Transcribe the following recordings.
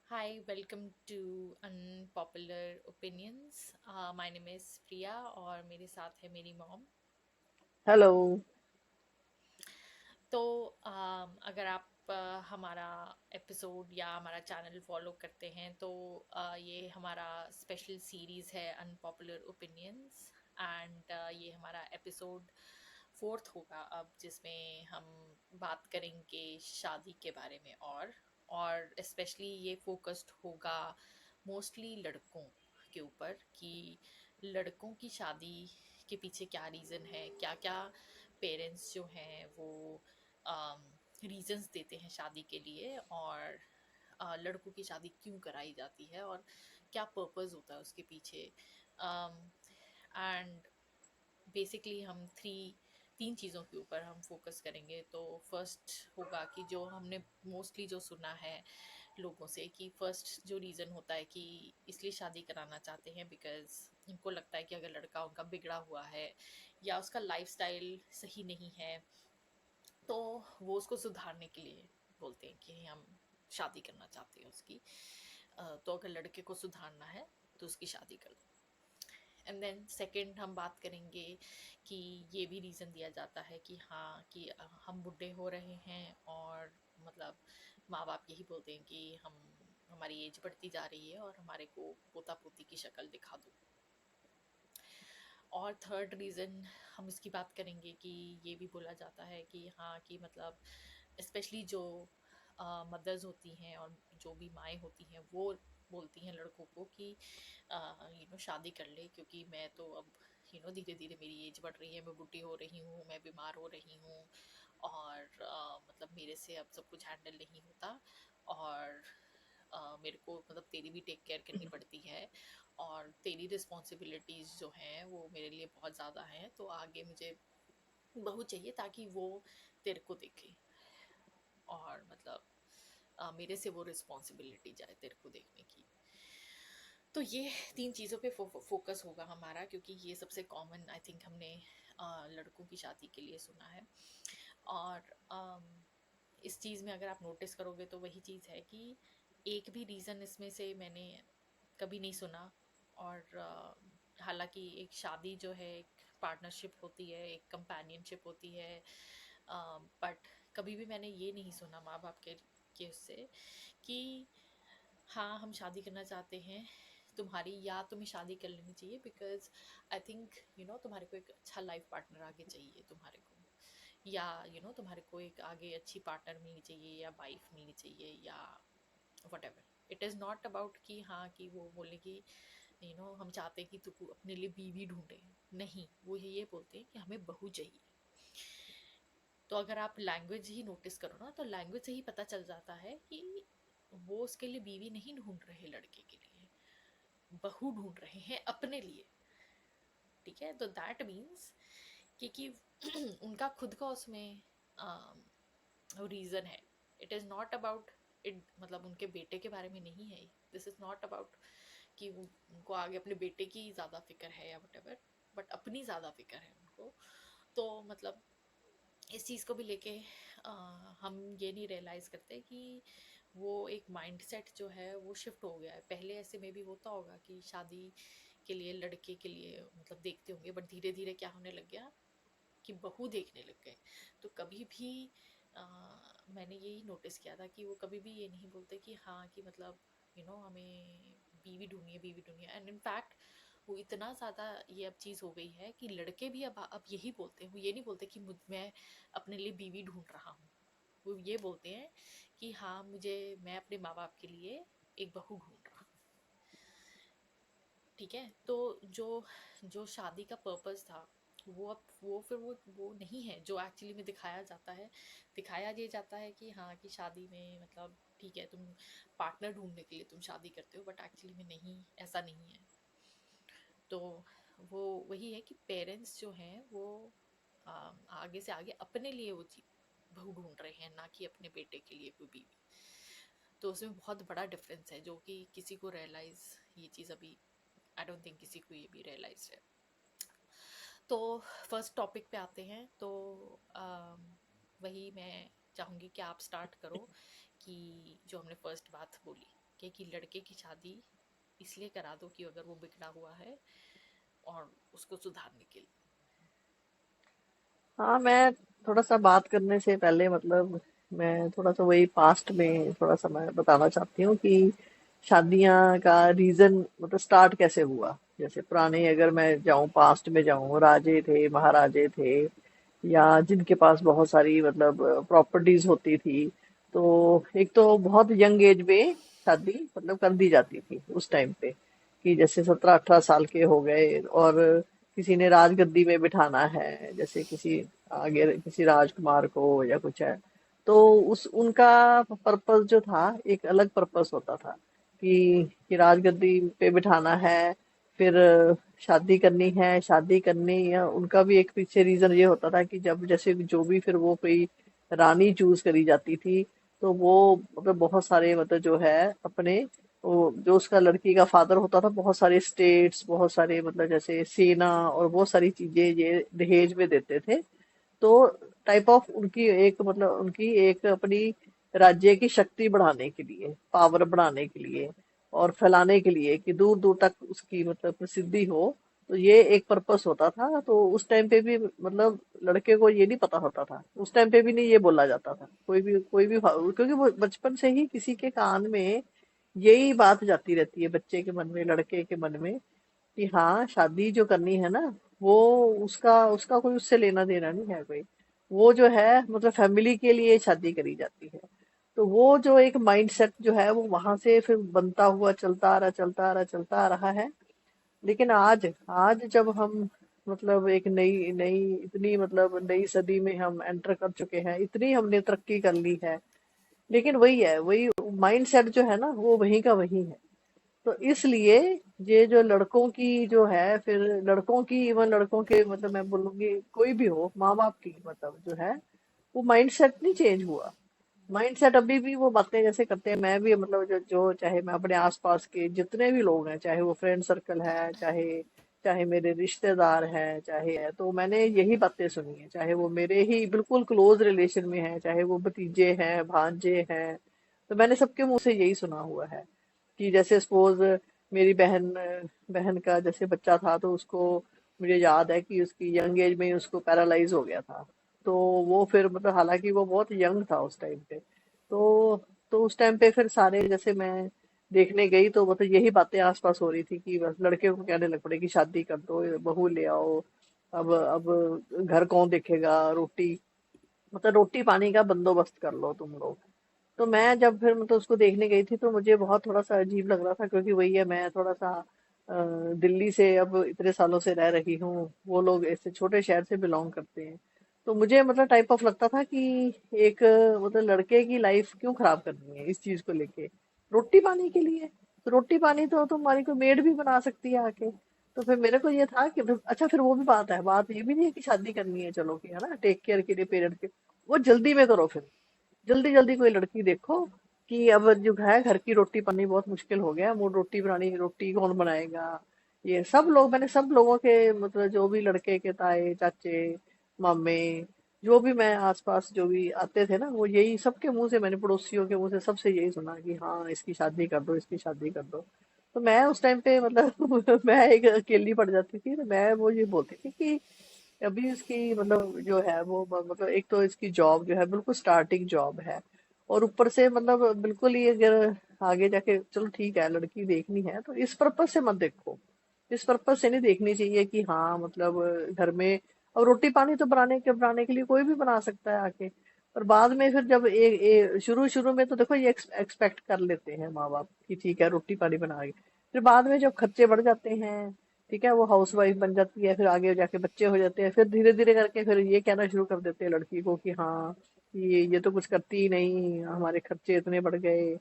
Hi, welcome to Unpopular Opinions. My name is Priya और मेरे साथ है मेरी मॉम। हेलो। तो अगर आप हमारा एपिसोड या हमारा चैनल फॉलो करते हैं तो ये हमारा स्पेशल सीरीज है अनपॉपुलर ओपिनियंस एंड ये हमारा एपिसोड फोर्थ होगा अब, जिसमें हम बात करेंगे शादी के बारे में और स्पेशली ये फोकस्ड होगा मोस्टली लड़कों के ऊपर कि लड़कों की शादी के पीछे क्या रीज़न है, क्या क्या पेरेंट्स जो हैं वो रीजंस देते हैं शादी के लिए, और लड़कों की शादी क्यों कराई जाती है और क्या पर्पस होता है उसके पीछे। एंड बेसिकली हम तीन चीज़ों के ऊपर हम फोकस करेंगे। तो फर्स्ट होगा कि जो हमने मोस्टली जो सुना है लोगों से कि फर्स्ट जो रीज़न होता है कि इसलिए शादी कराना चाहते हैं बिकॉज उनको लगता है कि अगर लड़का उनका बिगड़ा हुआ है या उसका लाइफस्टाइल सही नहीं है तो वो उसको सुधारने के लिए बोलते हैं कि हम शादी करना चाहते हैं उसकी। तो अगर लड़के को सुधारना है तो उसकी शादी कर दो। एंड देन सेकंड हम बात करेंगे कि ये भी रीज़न दिया जाता है कि हाँ कि हम बुढ़े हो रहे हैं और मतलब माँ बाप यही बोलते हैं कि हम हमारी एज बढ़ती जा रही है और हमारे को पोता पोती की शक्ल दिखा दो। और थर्ड रीज़न हम इसकी बात करेंगे कि ये भी बोला जाता है कि हाँ कि मतलब स्पेशली जो मदर्स होती हैं और जो भी माएँ होती हैं वो बोलती हैं लड़कों को कि शादी कर ले, क्योंकि मैं तो अब धीरे धीरे मेरी एज बढ़ रही है, मैं बुढ़ी हो रही हूँ, मैं बीमार हो रही हूँ और मतलब मेरे से अब सब कुछ हैंडल नहीं होता और मेरे को मतलब तेरी भी टेक केयर करनी पड़ती है और तेरी रिस्पॉन्सिबिलिटीज़ जो हैं वो मेरे लिए बहुत ज़्यादा हैं, तो आगे मुझे बहू चाहिए ताकि वो तेरे को देखे और मतलब मेरे से वो रिस्पॉन्सिबिलिटी जाए तेरे को देखने की। तो ये तीन चीज़ों पे फोकस होगा हमारा, क्योंकि ये सबसे कॉमन आई थिंक हमने लड़कों की शादी के लिए सुना है। और इस चीज़ में अगर आप नोटिस करोगे तो वही चीज़ है कि एक भी रीज़न इसमें से मैंने कभी नहीं सुना। और हालांकि एक शादी जो है एक पार्टनरशिप होती है, एक कंपेनियनशिप होती है, बट कभी भी मैंने ये नहीं सुना माँ बाप के उससे कि हाँ हम शादी करना चाहते हैं तुम्हारी, या तुम्हें शादी कर लेनी चाहिए बिकॉज आई थिंक तुम्हारे को एक अच्छा लाइफ पार्टनर आगे चाहिए तुम्हारे को, या तुम्हारे को एक आगे अच्छी पार्टनर मिलनी चाहिए या वाइफ मिलनी चाहिए या what ever. It is not about कि हाँ कि वो बोले कि हम चाहते हैं कि तू अपने लिए बीवी ढूंढे। नहीं, वो ये बोलते हैं कि हमें बहू चाहिए। तो अगर आप लैंग्वेज ही नोटिस करो ना तो लैंग्वेज से ही पता चल जाता है कि वो उसके लिए बीवी नहीं ढूंढ रहे, लड़के के लिए बहू ढूंढ रहे हैं अपने लिए। ठीक है, तो दैट मीन्स कि उनका खुद का उसमें रीजन है। It is not about it, मतलब उनके बेटे के बारे में नहीं है। दिस इज नॉट अबाउट कि उनको आगे अपने बेटे की ज्यादा फिक्र है या वट एवर, बट अपनी ज्यादा फिक्र है उनको। तो मतलब इस चीज़ को भी लेके अ, हम ये नहीं रियलाइज़ करते कि वो एक माइंडसेट जो है वो शिफ्ट हो गया है। पहले ऐसे में भी होता होगा कि शादी के लिए लड़के के लिए मतलब देखते होंगे, बट धीरे धीरे क्या होने लग गया कि बहू देखने लग गए। तो कभी भी अ, मैंने यही नोटिस किया था कि वो कभी भी ये नहीं बोलते कि हाँ कि मतलब हमें बीवी ढूंढनी है। एंड इनफैक्ट वो इतना ज़्यादा ये अब चीज़ हो गई है कि लड़के भी अब यही बोलते हैं। वो ये नहीं बोलते कि मैं अपने लिए बीवी ढूंढ रहा हूँ। वो ये बोलते हैं कि हाँ मैं अपने माँ बाप के लिए एक बहू ढूंढ रहा हूँ। ठीक है, तो जो जो शादी का पर्पस था वो अब वो नहीं है जो एक्चुअली में दिखाया जाता है। दिखाया ये जाता है कि हाँ कि शादी में मतलब ठीक है तुम पार्टनर ढूंढने के लिए तुम शादी करते हो, बट एक्चुअली में नहीं, ऐसा नहीं है। तो वो वही है कि पेरेंट्स जो हैं वो आगे से आगे अपने लिए वो बहू ढूंढ रहे हैं, ना कि अपने बेटे के लिए कोई बीवी। तो उसमें बहुत बड़ा डिफरेंस है जो कि किसी को रियलाइज ये चीज़ अभी आई डोंट थिंक किसी को ये भी रियलाइज है। तो फर्स्ट टॉपिक पे आते हैं। तो वही मैं चाहूँगी कि आप स्टार्ट करो कि जो हमने फर्स्ट बात बोली। कि लड़के की शादी इसलिए करा दो कि अगर वो बिगड़ा हुआ है और उसको सुधारने के लिए। हाँ, मैं थोड़ा सा बात करने से पहले मैं थोड़ा सा वही पास्ट में थोड़ा सा मैं बताना चाहती हूँ कि शादियां का रीजन स्टार्ट कैसे हुआ। जैसे पुराने अगर मैं जाऊं, पास्ट में जाऊं, राजे थे, महाराजे थे, या जिनके पास बहुत सारी प्रॉपर्टीज होती थी, तो एक तो बहुत यंग एज में शादी कर दी जाती थी उस टाइम पे, कि जैसे 17-18 साल के हो गए और किसी ने राजगद्दी में बिठाना है, जैसे किसी आगे किसी राजकुमार को या कुछ है, तो उस उनका पर्पस जो था एक अलग पर्पस होता था कि राजगद्दी पे बिठाना है, फिर शादी करनी है, शादी करनी या उनका भी एक पीछे रीजन ये होता था कि जब जैसे जो भी फिर वो कोई रानी चूज करी जाती थी, तो वो बहुत सारे जो है अपने, वो जो उसका लड़की का फादर होता था, बहुत सारे स्टेट्स, बहुत सारे जैसे सेना और बहुत सारी चीजें ये दहेज में देते थे। तो टाइप ऑफ उनकी एक उनकी एक अपनी राज्य की शक्ति बढ़ाने के लिए, पावर बढ़ाने के लिए और फैलाने के लिए कि दूर दूर तक उसकी प्रसिद्धि हो, तो ये एक पर्पस होता था। तो उस टाइम पे भी लड़के को ये नहीं पता होता था, उस टाइम पे भी नहीं ये बोला जाता था कोई भी क्योंकि वो बचपन से ही किसी के कान में यही बात जाती रहती है, बच्चे के मन में, लड़के के मन में, कि हाँ शादी जो करनी है ना, वो उसका उसका कोई उससे लेना देना नहीं है कोई, वो जो है फैमिली के लिए शादी करी जाती है। तो वो जो एक माइंडसेट जो है वो वहां से फिर बनता हुआ चलता आ रहा, चलता आ रहा, चलता आ रहा है। लेकिन आज आज जब हम एक नई नई इतनी नई सदी में हम एंटर कर चुके हैं, इतनी हमने तरक्की कर ली है, लेकिन वही है, वही माइंडसेट जो है ना वो वही का वही है। तो इसलिए ये जो लड़कों की जो है, फिर लड़कों की, इवन लड़कों के मैं बोलूंगी कोई भी हो, माँ बाप की जो है, वो माइंडसेट नहीं चेंज हुआ। माइंडसेट अभी भी वो बातें जैसे करते हैं। मैं भी जो जो चाहे मैं अपने आसपास के जितने भी लोग हैं, चाहे वो फ्रेंड सर्कल है, चाहे चाहे मेरे रिश्तेदार हैं, चाहे है, तो मैंने यही बातें सुनी है, चाहे वो मेरे ही बिल्कुल क्लोज रिलेशन में है, चाहे वो भतीजे हैं, भांजे हैं, तो मैंने सबके मुंह से यही सुना हुआ है कि जैसे सपोज मेरी बहन बहन का जैसे बच्चा था, तो उसको, मुझे याद है कि उसकी यंग एज में ही उसको पैरालाइज हो गया था। तो वो फिर हालांकि वो बहुत यंग था उस टाइम पे, तो उस टाइम पे फिर सारे जैसे मैं देखने गई, तो यही बातें आसपास हो रही थी कि बस लड़के को कहने लग पड़े कि शादी कर दो, बहू ले आओ, अब घर कौन देखेगा, रोटी रोटी पानी का बंदोबस्त कर लो तुम लोग। तो मैं जब फिर उसको देखने गई थी, तो मुझे बहुत थोड़ा सा अजीब लग रहा था, क्योंकि वही है, मैं थोड़ा सा दिल्ली से अब इतने सालों से रह रही हूँ, वो लोग ऐसे छोटे शहर से बिलोंग करते हैं। तो मुझे टाइप ऑफ लगता था कि एक लड़के की लाइफ क्यों खराब करनी है इस चीज को लेके, रोटी पानी के लिए। तो रोटी पानी तो तुम्हारी को मेड भी बना सकती है आके। तो फिर मेरे को ये था कि अच्छा, फिर वो भी बात है, बात ये भी नहीं है कि शादी करनी है चलो कि, है ना, टेक केयर के लिए पेरेंट्स के, वो जल्दी में करो फिर, जल्दी जल्दी कोई लड़की देखो, कि अब जो है घर की रोटी पानी बहुत मुश्किल हो गया, वो रोटी बनानी, रोटी कौन बनाएगा। ये सब लोग, मैंने सब लोगों के जो भी लड़के के ताए चाचे मामे, जो भी मैं आसपास जो भी आते थे ना, वो यही सबके मुंह से, मैंने पड़ोसियों के मुंह से सबसे यही सुना कि हाँ इसकी शादी कर दो, इसकी शादी कर दो। तो मैं उस टाइम पे मैं एक अकेली पड़ जाती थी, तो मैं वो ये बोलती थी कि अभी इसकी जो है वो एक तो इसकी जॉब जो है बिल्कुल स्टार्टिंग जॉब है, और ऊपर से बिल्कुल ही अगर आगे जाके चलो ठीक है लड़की देखनी है, तो इस पर्पज से मत देखो, इस पर्पज से नहीं देखनी चाहिए कि हाँ घर में, और रोटी पानी तो बनाने के लिए कोई भी बना सकता है आके। और बाद में फिर जब शुरू शुरू में तो देखो ये एक्सपेक्ट कर लेते हैं माँ बाप कि ठीक है रोटी पानी बनाएगी, फिर बाद में जब खर्चे बढ़ जाते हैं, ठीक है, वो हाउस वाइफ बन जाती है, फिर आगे जाके बच्चे हो जाते हैं, फिर धीरे धीरे करके फिर ये कहना शुरू कर देते हैं लड़की को कि हाँ ये तो कुछ करती ही नहीं, हमारे खर्चे इतने बढ़ गए,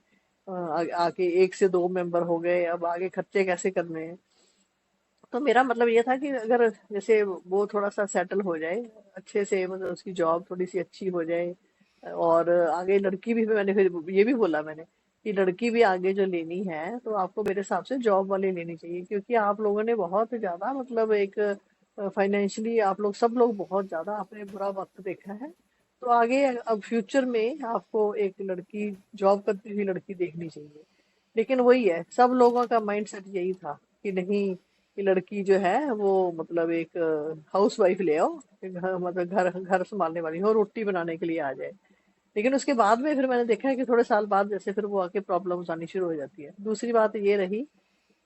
आके 1 से 2 मेंबर हो गए, अब आगे खर्चे कैसे करने हैं। तो मेरा ये था कि अगर जैसे वो थोड़ा सा सेटल हो जाए अच्छे से, उसकी जॉब थोड़ी सी अच्छी हो जाए, और आगे लड़की भी, मैंने फिर ये भी बोला मैंने कि लड़की भी आगे जो लेनी है, तो आपको मेरे हिसाब से जॉब वाली लेनी चाहिए, क्योंकि आप लोगों ने बहुत ज्यादा एक फाइनेंशियली आप लोग सब लोग बहुत ज्यादा आपने बुरा वक्त देखा है। तो आगे अब फ्यूचर में आपको एक लड़की, जॉब करती हुई लड़की देखनी चाहिए, लेकिन वही है, सब लोगों का माइंडसेट यही था कि नहीं, कि लड़की जो है वो मतलब एक हाउस वाइफ ले आओ, कि घर मतलब घर घर संभालने वाली हो, रोटी बनाने के लिए आ जाए। लेकिन उसके बाद में फिर मैंने देखा है कि थोड़े साल बाद जैसे फिर वो आके प्रॉब्लम्स आनी शुरू हो जाती है। दूसरी बात ये रही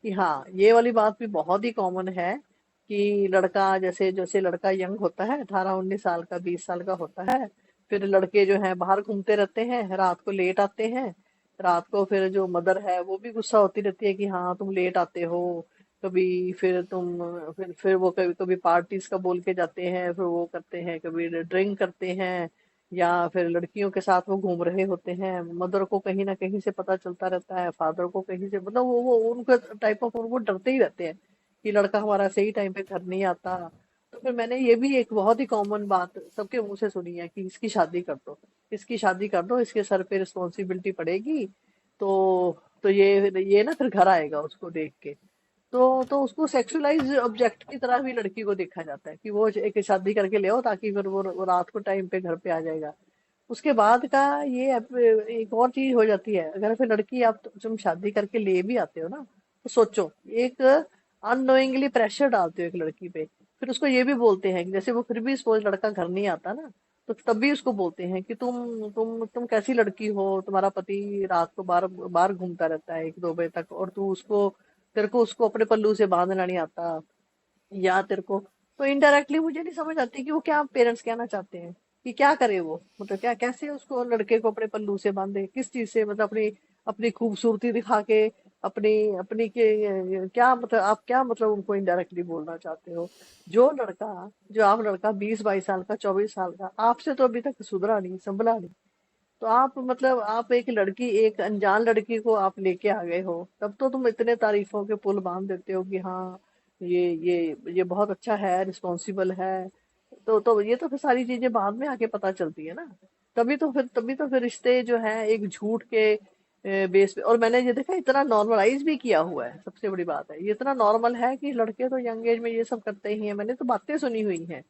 कि हाँ, ये वाली बात भी बहुत ही कॉमन है कि लड़का जैसे जैसे लड़का यंग होता है, 18-19 साल का, 20 साल का होता है, फिर लड़के जो हैं बाहर घूमते रहते हैं, रात को लेट आते हैं। रात को फिर जो मदर है वो भी गुस्सा होती रहती है कि हाँ तुम लेट आते हो, कभी फिर तुम, फिर वो कभी कभी पार्टीज का बोल के जाते हैं, फिर वो करते हैं, कभी ड्रिंक करते हैं, या फिर लड़कियों के साथ वो घूम रहे होते हैं। मदर को कहीं ना कहीं से पता चलता रहता है, फादर को कहीं से, मतलब वो उनका टाइप ऑफ, वो डरते ही रहते हैं कि लड़का हमारा सही टाइम पे घर नहीं आता। तो फिर मैंने ये भी एक बहुत ही कॉमन बात सबके मुंह से सुनी है कि इसकी शादी कर दो, इसकी शादी कर दो, इसके सर पे रिस्पॉन्सिबिलिटी पड़ेगी। तो ये ना फिर घर आएगा उसको देख के। तो उसको सेक्सुअलाइज ऑब्जेक्ट की तरह भी लड़की को देखा जाता है कि वो एक शादी करके ले आओ ताकि फिर वो रात को टाइम पे घर पे आ जाएगा। उसके बाद का ये एक और चीज हो जाती है, अगर फिर लड़की आप तुम शादी करके ले भी आते हो ना, तो सोचो, एक अननोइंगली प्रेशर डालते हो एक लड़की पे। फिर उसको ये भी बोलते हैं कि जैसे वो फिर भी सपोज लड़का घर नहीं आता ना, तो तब भी उसको बोलते हैं कि तुम कैसी लड़की हो, तुम्हारा पति रात को बाहर बाहर घूमता रहता है 1-2 बजे तक, और तू उसको, तेरे को उसको अपने पल्लू से बांधना नहीं आता, या तेरे को। तो इनडायरेक्टली मुझे नहीं समझ आती कि वो क्या पेरेंट्स कहना चाहते हैं, कि क्या करे वो, मतलब क्या, कैसे उसको लड़के को अपने पल्लू से बांधे, किस चीज से, मतलब अपनी अपनी खूबसूरती दिखा के, अपनी अपनी के क्या मतलब, आप क्या मतलब उनको इनडायरेक्टली बोलना चाहते हो। जो आप लड़का 20-22 साल का, 24 साल का, आपसे तो अभी तक सुधरा नहीं, संभला नहीं। तो आप मतलब आप एक लड़की, एक अनजान लड़की को आप लेके आ गए हो, तब तो तुम इतने तारीफों के पुल बांध देते हो कि हाँ ये बहुत अच्छा है, रिस्पॉन्सिबल है। तो ये तो फिर सारी चीजें बाद में आके पता चलती है ना। तभी तो फिर रिश्ते जो है एक झूठ के बेस पे। और मैंने ये देखा, इतना नॉर्मलाइज भी किया हुआ है, सबसे बड़ी बात है, ये इतना नॉर्मल है कि लड़के तो यंग एज में ये सब करते ही हैं। मैंने तो बातें सुनी हुई हैं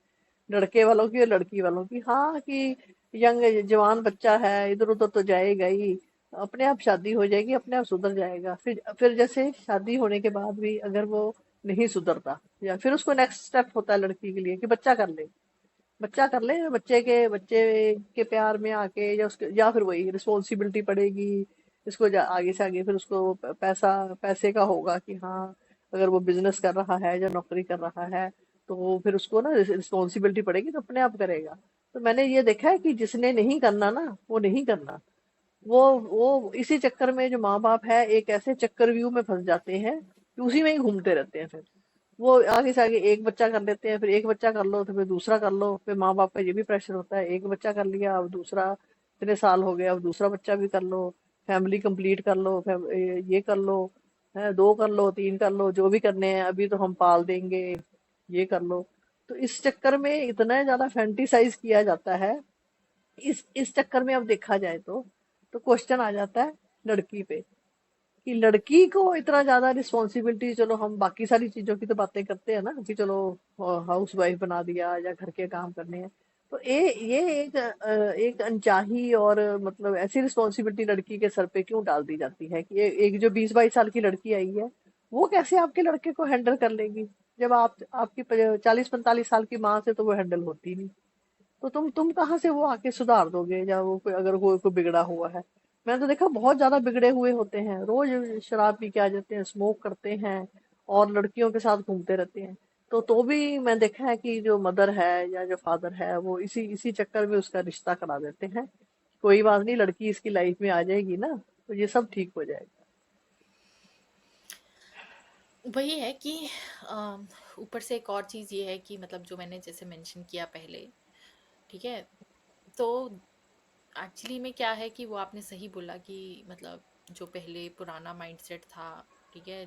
लड़के वालों की और लड़की वालों की, हाँ, कि यंग जवान बच्चा है, इधर उधर तो जाएगा ही, अपने आप शादी हो जाएगी, अपने आप सुधर जाएगा। फिर जैसे शादी होने के बाद भी अगर वो नहीं सुधरता, या फिर उसको नेक्स्ट स्टेप होता है लड़की के लिए कि बच्चा कर ले, बच्चा कर ले, बच्चे के प्यार में आके, या उसके, या फिर वही रिस्पॉन्सिबिलिटी पड़ेगी इसको, आगे से आगे फिर उसको पैसे का होगा कि हाँ, अगर वो बिजनेस कर रहा है या नौकरी कर रहा है, तो वो फिर उसको ना रिस्पॉन्सिबिलिटी पड़ेगी, तो अपने आप करेगा। तो मैंने ये देखा है कि जिसने नहीं करना ना, वो नहीं करना। वो इसी चक्कर में जो माँ बाप है, एक ऐसे चक्कर व्यू में फंस जाते हैं कि उसी में ही घूमते रहते हैं। फिर वो आगे से आगे एक बच्चा कर लेते हैं, फिर एक बच्चा कर लो तो फिर दूसरा कर लो, फिर माँ बाप का ये भी प्रेशर होता है, एक बच्चा कर लिया, अब दूसरा, इतने साल हो गए, अब दूसरा बच्चा भी कर लो, फैमिली कंप्लीट कर लो, ये कर लो, है, 2 कर लो, 3 कर लो, जो भी करने हैं, अभी तो हम पाल देंगे, ये कर लो। तो इस चक्कर में इतना ज्यादा फैंटिसाइज किया जाता है। इस चक्कर में अब देखा जाए तो क्वेश्चन आ जाता है लड़की पे, कि लड़की को इतना ज्यादा रिस्पॉन्सिबिलिटी, चलो हम बाकी सारी चीजों की तो बातें करते हैं ना कि चलो हाउस वाइफ बना दिया या घर के काम करने हैं, तो ये एक अनचाही और मतलब ऐसी रिस्पॉन्सिबिलिटी लड़की के सर पे क्यों डाल दी जाती है कि एक जो 20-22 साल की लड़की आई है, वो कैसे आपके लड़के को हैंडल कर लेगी, जब आप आपकी 40-45 साल की माँ से तो वो हैंडल होती नहीं। तो तुम कहाँ से वो आके सुधार दोगे, या वो कोई अगर कोई बिगड़ा हुआ है। मैंने तो देखा बहुत ज्यादा बिगड़े हुए होते हैं, रोज शराब पी के आ जाते हैं, स्मोक करते हैं, और लड़कियों के साथ घूमते रहते हैं। तो भी मैं देखा है कि जो मदर है या जो फादर है, वो इसी इसी चक्कर में उसका रिश्ता करा देते हैं। कोई बात नहीं, लड़की इसकी लाइफ में आ जाएगी ना, तो ये सब ठीक हो जाएगा। वही है कि अम, ऊपर से एक और चीज़ ये है कि मतलब जो मैंने जैसे मेंशन किया पहले, ठीक है, तो एक्चुअली में क्या है कि वो आपने सही बोला कि मतलब जो पहले पुराना माइंडसेट था, ठीक है,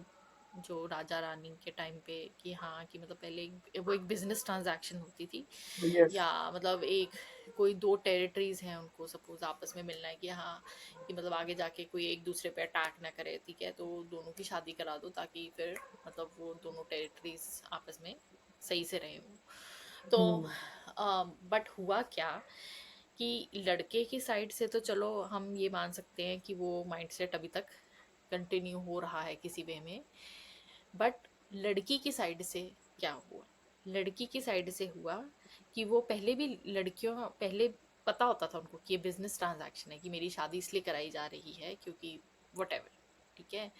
जो राजा रानी के टाइम पे, कि हाँ, कि मतलब पहले वो एक बिजनेस ट्रांजैक्शन होती थी, यस। या मतलब एक कोई दो टेरिटरीज हैं, उनको सपोज आपस में मिलना है कि हाँ, कि मतलब आगे जाके कोई एक दूसरे पे अटैक ना करे, ठीक है, तो दोनों की शादी करा दो ताकि फिर मतलब वो दोनों टेरिटरीज आपस में सही से रहे वो। तो हम्म। बट हुआ क्या कि लड़के की साइड से तो चलो हम ये मान सकते हैं कि वो माइंडसेट अभी तक कंटिन्यू हो रहा है किसी वे में। बट लड़की की साइड से क्या हुआ, लड़की की साइड से हुआ कि वो पहले भी लड़कियों पहले पता होता था उनको कि ये बिजनेस ट्रांजैक्शन है, कि मेरी शादी इसलिए कराई जा रही है क्योंकि वट एवर, ठीक है।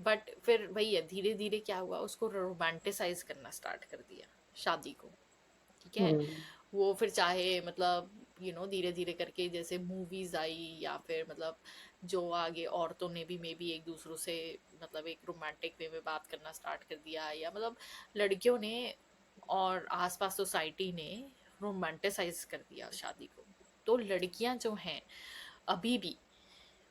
बट फिर वही है, धीरे धीरे क्या हुआ, उसको रोमांटिसाइज करना स्टार्ट कर दिया शादी को, ठीक है। हम्म वो फिर चाहे मतलब धीरे धीरे करके जैसे मूवीज आई, या फिर मतलब जो आगे औरतों ने भी मे बी एक दूसरों से मतलब एक रोमांटिक वे में बात करना स्टार्ट कर दिया, या मतलब लड़कियों ने और आसपास सोसाइटी ने रोमांटिसाइज कर दिया शादी को। तो लड़कियां जो हैं अभी भी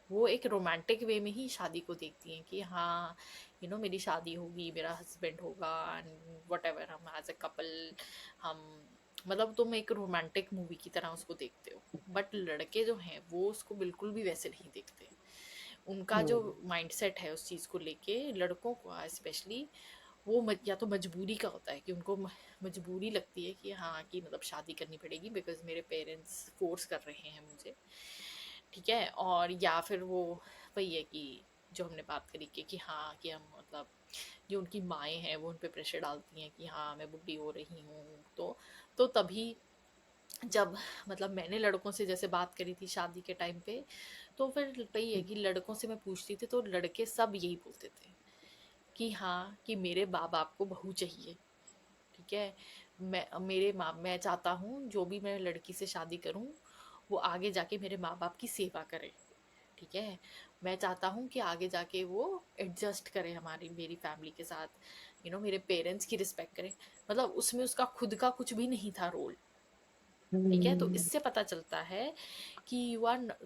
वो एक रोमांटिक वे में ही शादी को देखती हैं कि हाँ मेरी शादी होगी, मेरा हस्बैंड होगा, एंड वट एवर, हम एज अ कपल हम मतलब तुम एक रोमांटिक मूवी की तरह उसको देखते हो। बट लड़के जो हैं वो उसको बिल्कुल भी वैसे नहीं देखते। उनका जो हम्म माइंडसेट है उस चीज को लेके, लड़कों को स्पेशली, वो या तो मजबूरी का होता है कि उनको मजबूरी लगती है कि हाँ कि मतलब शादी करनी पड़ेगी बिकॉज मेरे पेरेंट्स फोर्स कर रहे हैं मुझे, ठीक है। और या फिर वो वही है कि जो हमने बात करी कि हाँ कि हम मतलब जो उनकी माएँ हैं वो उन पे प्रेशर डालती हैं कि हाँ मैं बुढ़ी हो रही हूँ। तो तभी जब मतलब मैंने लड़कों से जैसे बात करी थी शादी के टाइम पे, तो फिर वही है कि लड़कों से मैं पूछती थी तो लड़के सब यही बोलते थे कि हाँ कि मेरे माँ बाप को बहू चाहिए, ठीक है। मैं चाहता हूँ जो भी मैं लड़की से शादी करूँ वो आगे जाके मेरे माँ बाप की सेवा करे, ठीक है। मैं चाहता हूँ कि आगे जाके वो एडजस्ट करे हमारी मेरी फैमिली के साथ, मेरे पेरेंट्स की रिस्पेक्ट करे। मतलब उसमें उसका खुद का कुछ भी नहीं था रोल, ठीक है। तो हम्म इससे पता चलता है कि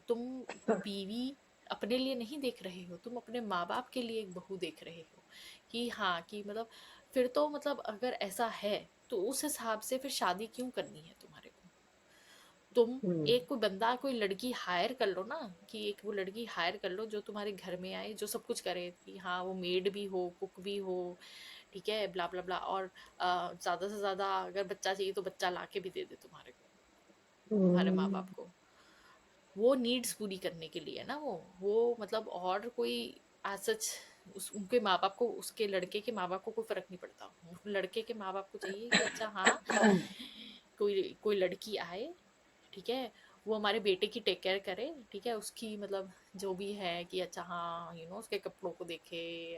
तुम बीवी अपने लिए नहीं देख रहे हो, तुम अपने माँ बाप के लिए एक बहू देख रहे हो। कि हाँ कि मतलब फिर तो मतलब अगर ऐसा है तो उस हिसाब से फिर शादी क्यों करनी है तुम्हारे को। तुम हम्म एक कोई बंदा कोई लड़की हायर कर लो ना, कि एक वो लड़की हायर कर लो जो तुम्हारे घर में आए, जो सब कुछ करे, कि हाँ वो मेड भी हो, कुक भी हो, ठीक है, ब्ला ब्ला ब्ला। और ज्यादा से ज्यादा अगर बच्चा चाहिए तो बच्चा ला के भी दे दे तुम्हारे को, तुम्हारे माँ हम्म बाप को। वो नीड्स पूरी करने के लिए ना, वो मतलब और कोई एज सच उनके माँ बाप को, उसके लड़के के माँ बाप को कोई फर्क नहीं पड़ता। लड़के के माँ बाप को चाहिए कि अच्छा हाँ कोई कोई लड़की आए, ठीक है, वो हमारे बेटे की टेक केयर करे, ठीक है, उसकी मतलब जो भी है कि अच्छा हाँ उसके कपड़ों को देखे,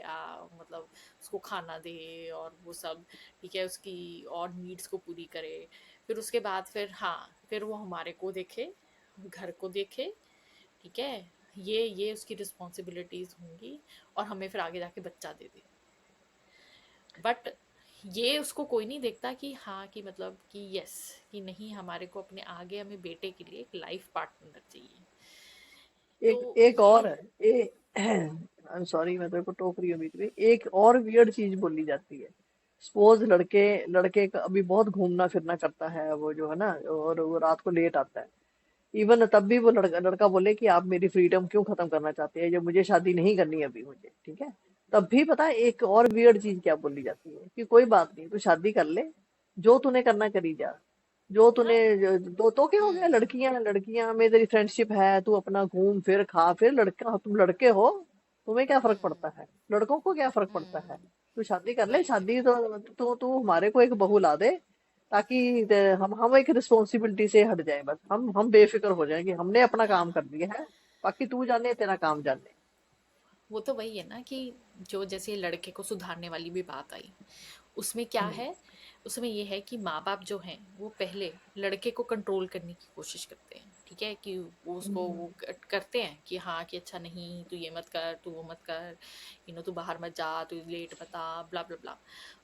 मतलब उसको खाना दे और वो सब, ठीक है, उसकी और नीड्स को पूरी करे। फिर उसके बाद फिर हाँ फिर वो हमारे को देखे, घर को देखे, ठीक है। ये उसकी रिस्पॉन्सिबिलिटीज होंगी, और हमें फिर आगे जाके बच्चा दे दे। बट ये उसको कोई नहीं देखता कि हाँ कि मतलब कि यस कि नहीं, हमारे को अपने आगे हमें बेटे के लिए एक लाइफ पार्टनर चाहिए। तो एक एक ये और है ए आई एम सॉरी, मैं तेरे को टोक रही हूँ बीच में। एक और वियर्ड चीज बोली जाती है। सपोज लड़के लड़के का अभी बहुत घूमना फिरना करता है वो, जो है ना, और वो रात को लेट आता है। इवन तब भी वो लड़का लड़का बोले कि आप मेरी फ्रीडम क्यों खत्म करना चाहते हैं, जब मुझे शादी नहीं करनी अभी मुझे, ठीक है। तब भी पता है एक और वियर्ड चीज क्या बोली जाती है कि कोई बात नहीं, तू शादी कर ले, जो तूने करना करी जा, जो तूने हाँ। तो क्या हो गया, हम्म। लड़कियां लड़कियां में तेरी फ्रेंडशिप है, तू अपना घूम फिर खा फिर, लड़का तुम लड़के हो, तुम्हें क्या फर्क हम्म। पड़ता है, लड़कों को क्या फर्क पड़ता है। हम्म। तू शादी कर ले, राइट। शादी तो तू हमारे को एक बहू ला दे, ताकि हम एक रिस्पॉन्सिबिलिटी से हट जाए, बस हम बेफिक्र हो जाए कि हमने अपना काम हाँ कर दिया है, बाकी तू जाने तेरा काम जाने। वो तो वही है ना कि जो जैसे लड़के को सुधारने वाली भी बात आई, उसमें क्या हम्म है, उसमें ये है कि माँ बाप जो हैं वो पहले लड़के को कंट्रोल करने की कोशिश करते हैं, ठीक है, कि वो उसको हम्म वो करते हैं कि हाँ कि अच्छा नहीं तू ये मत कर, तू वो मत कर, तू बाहर मत जा, तू लेट मत आ, ब्ला ब्ला ब्ला।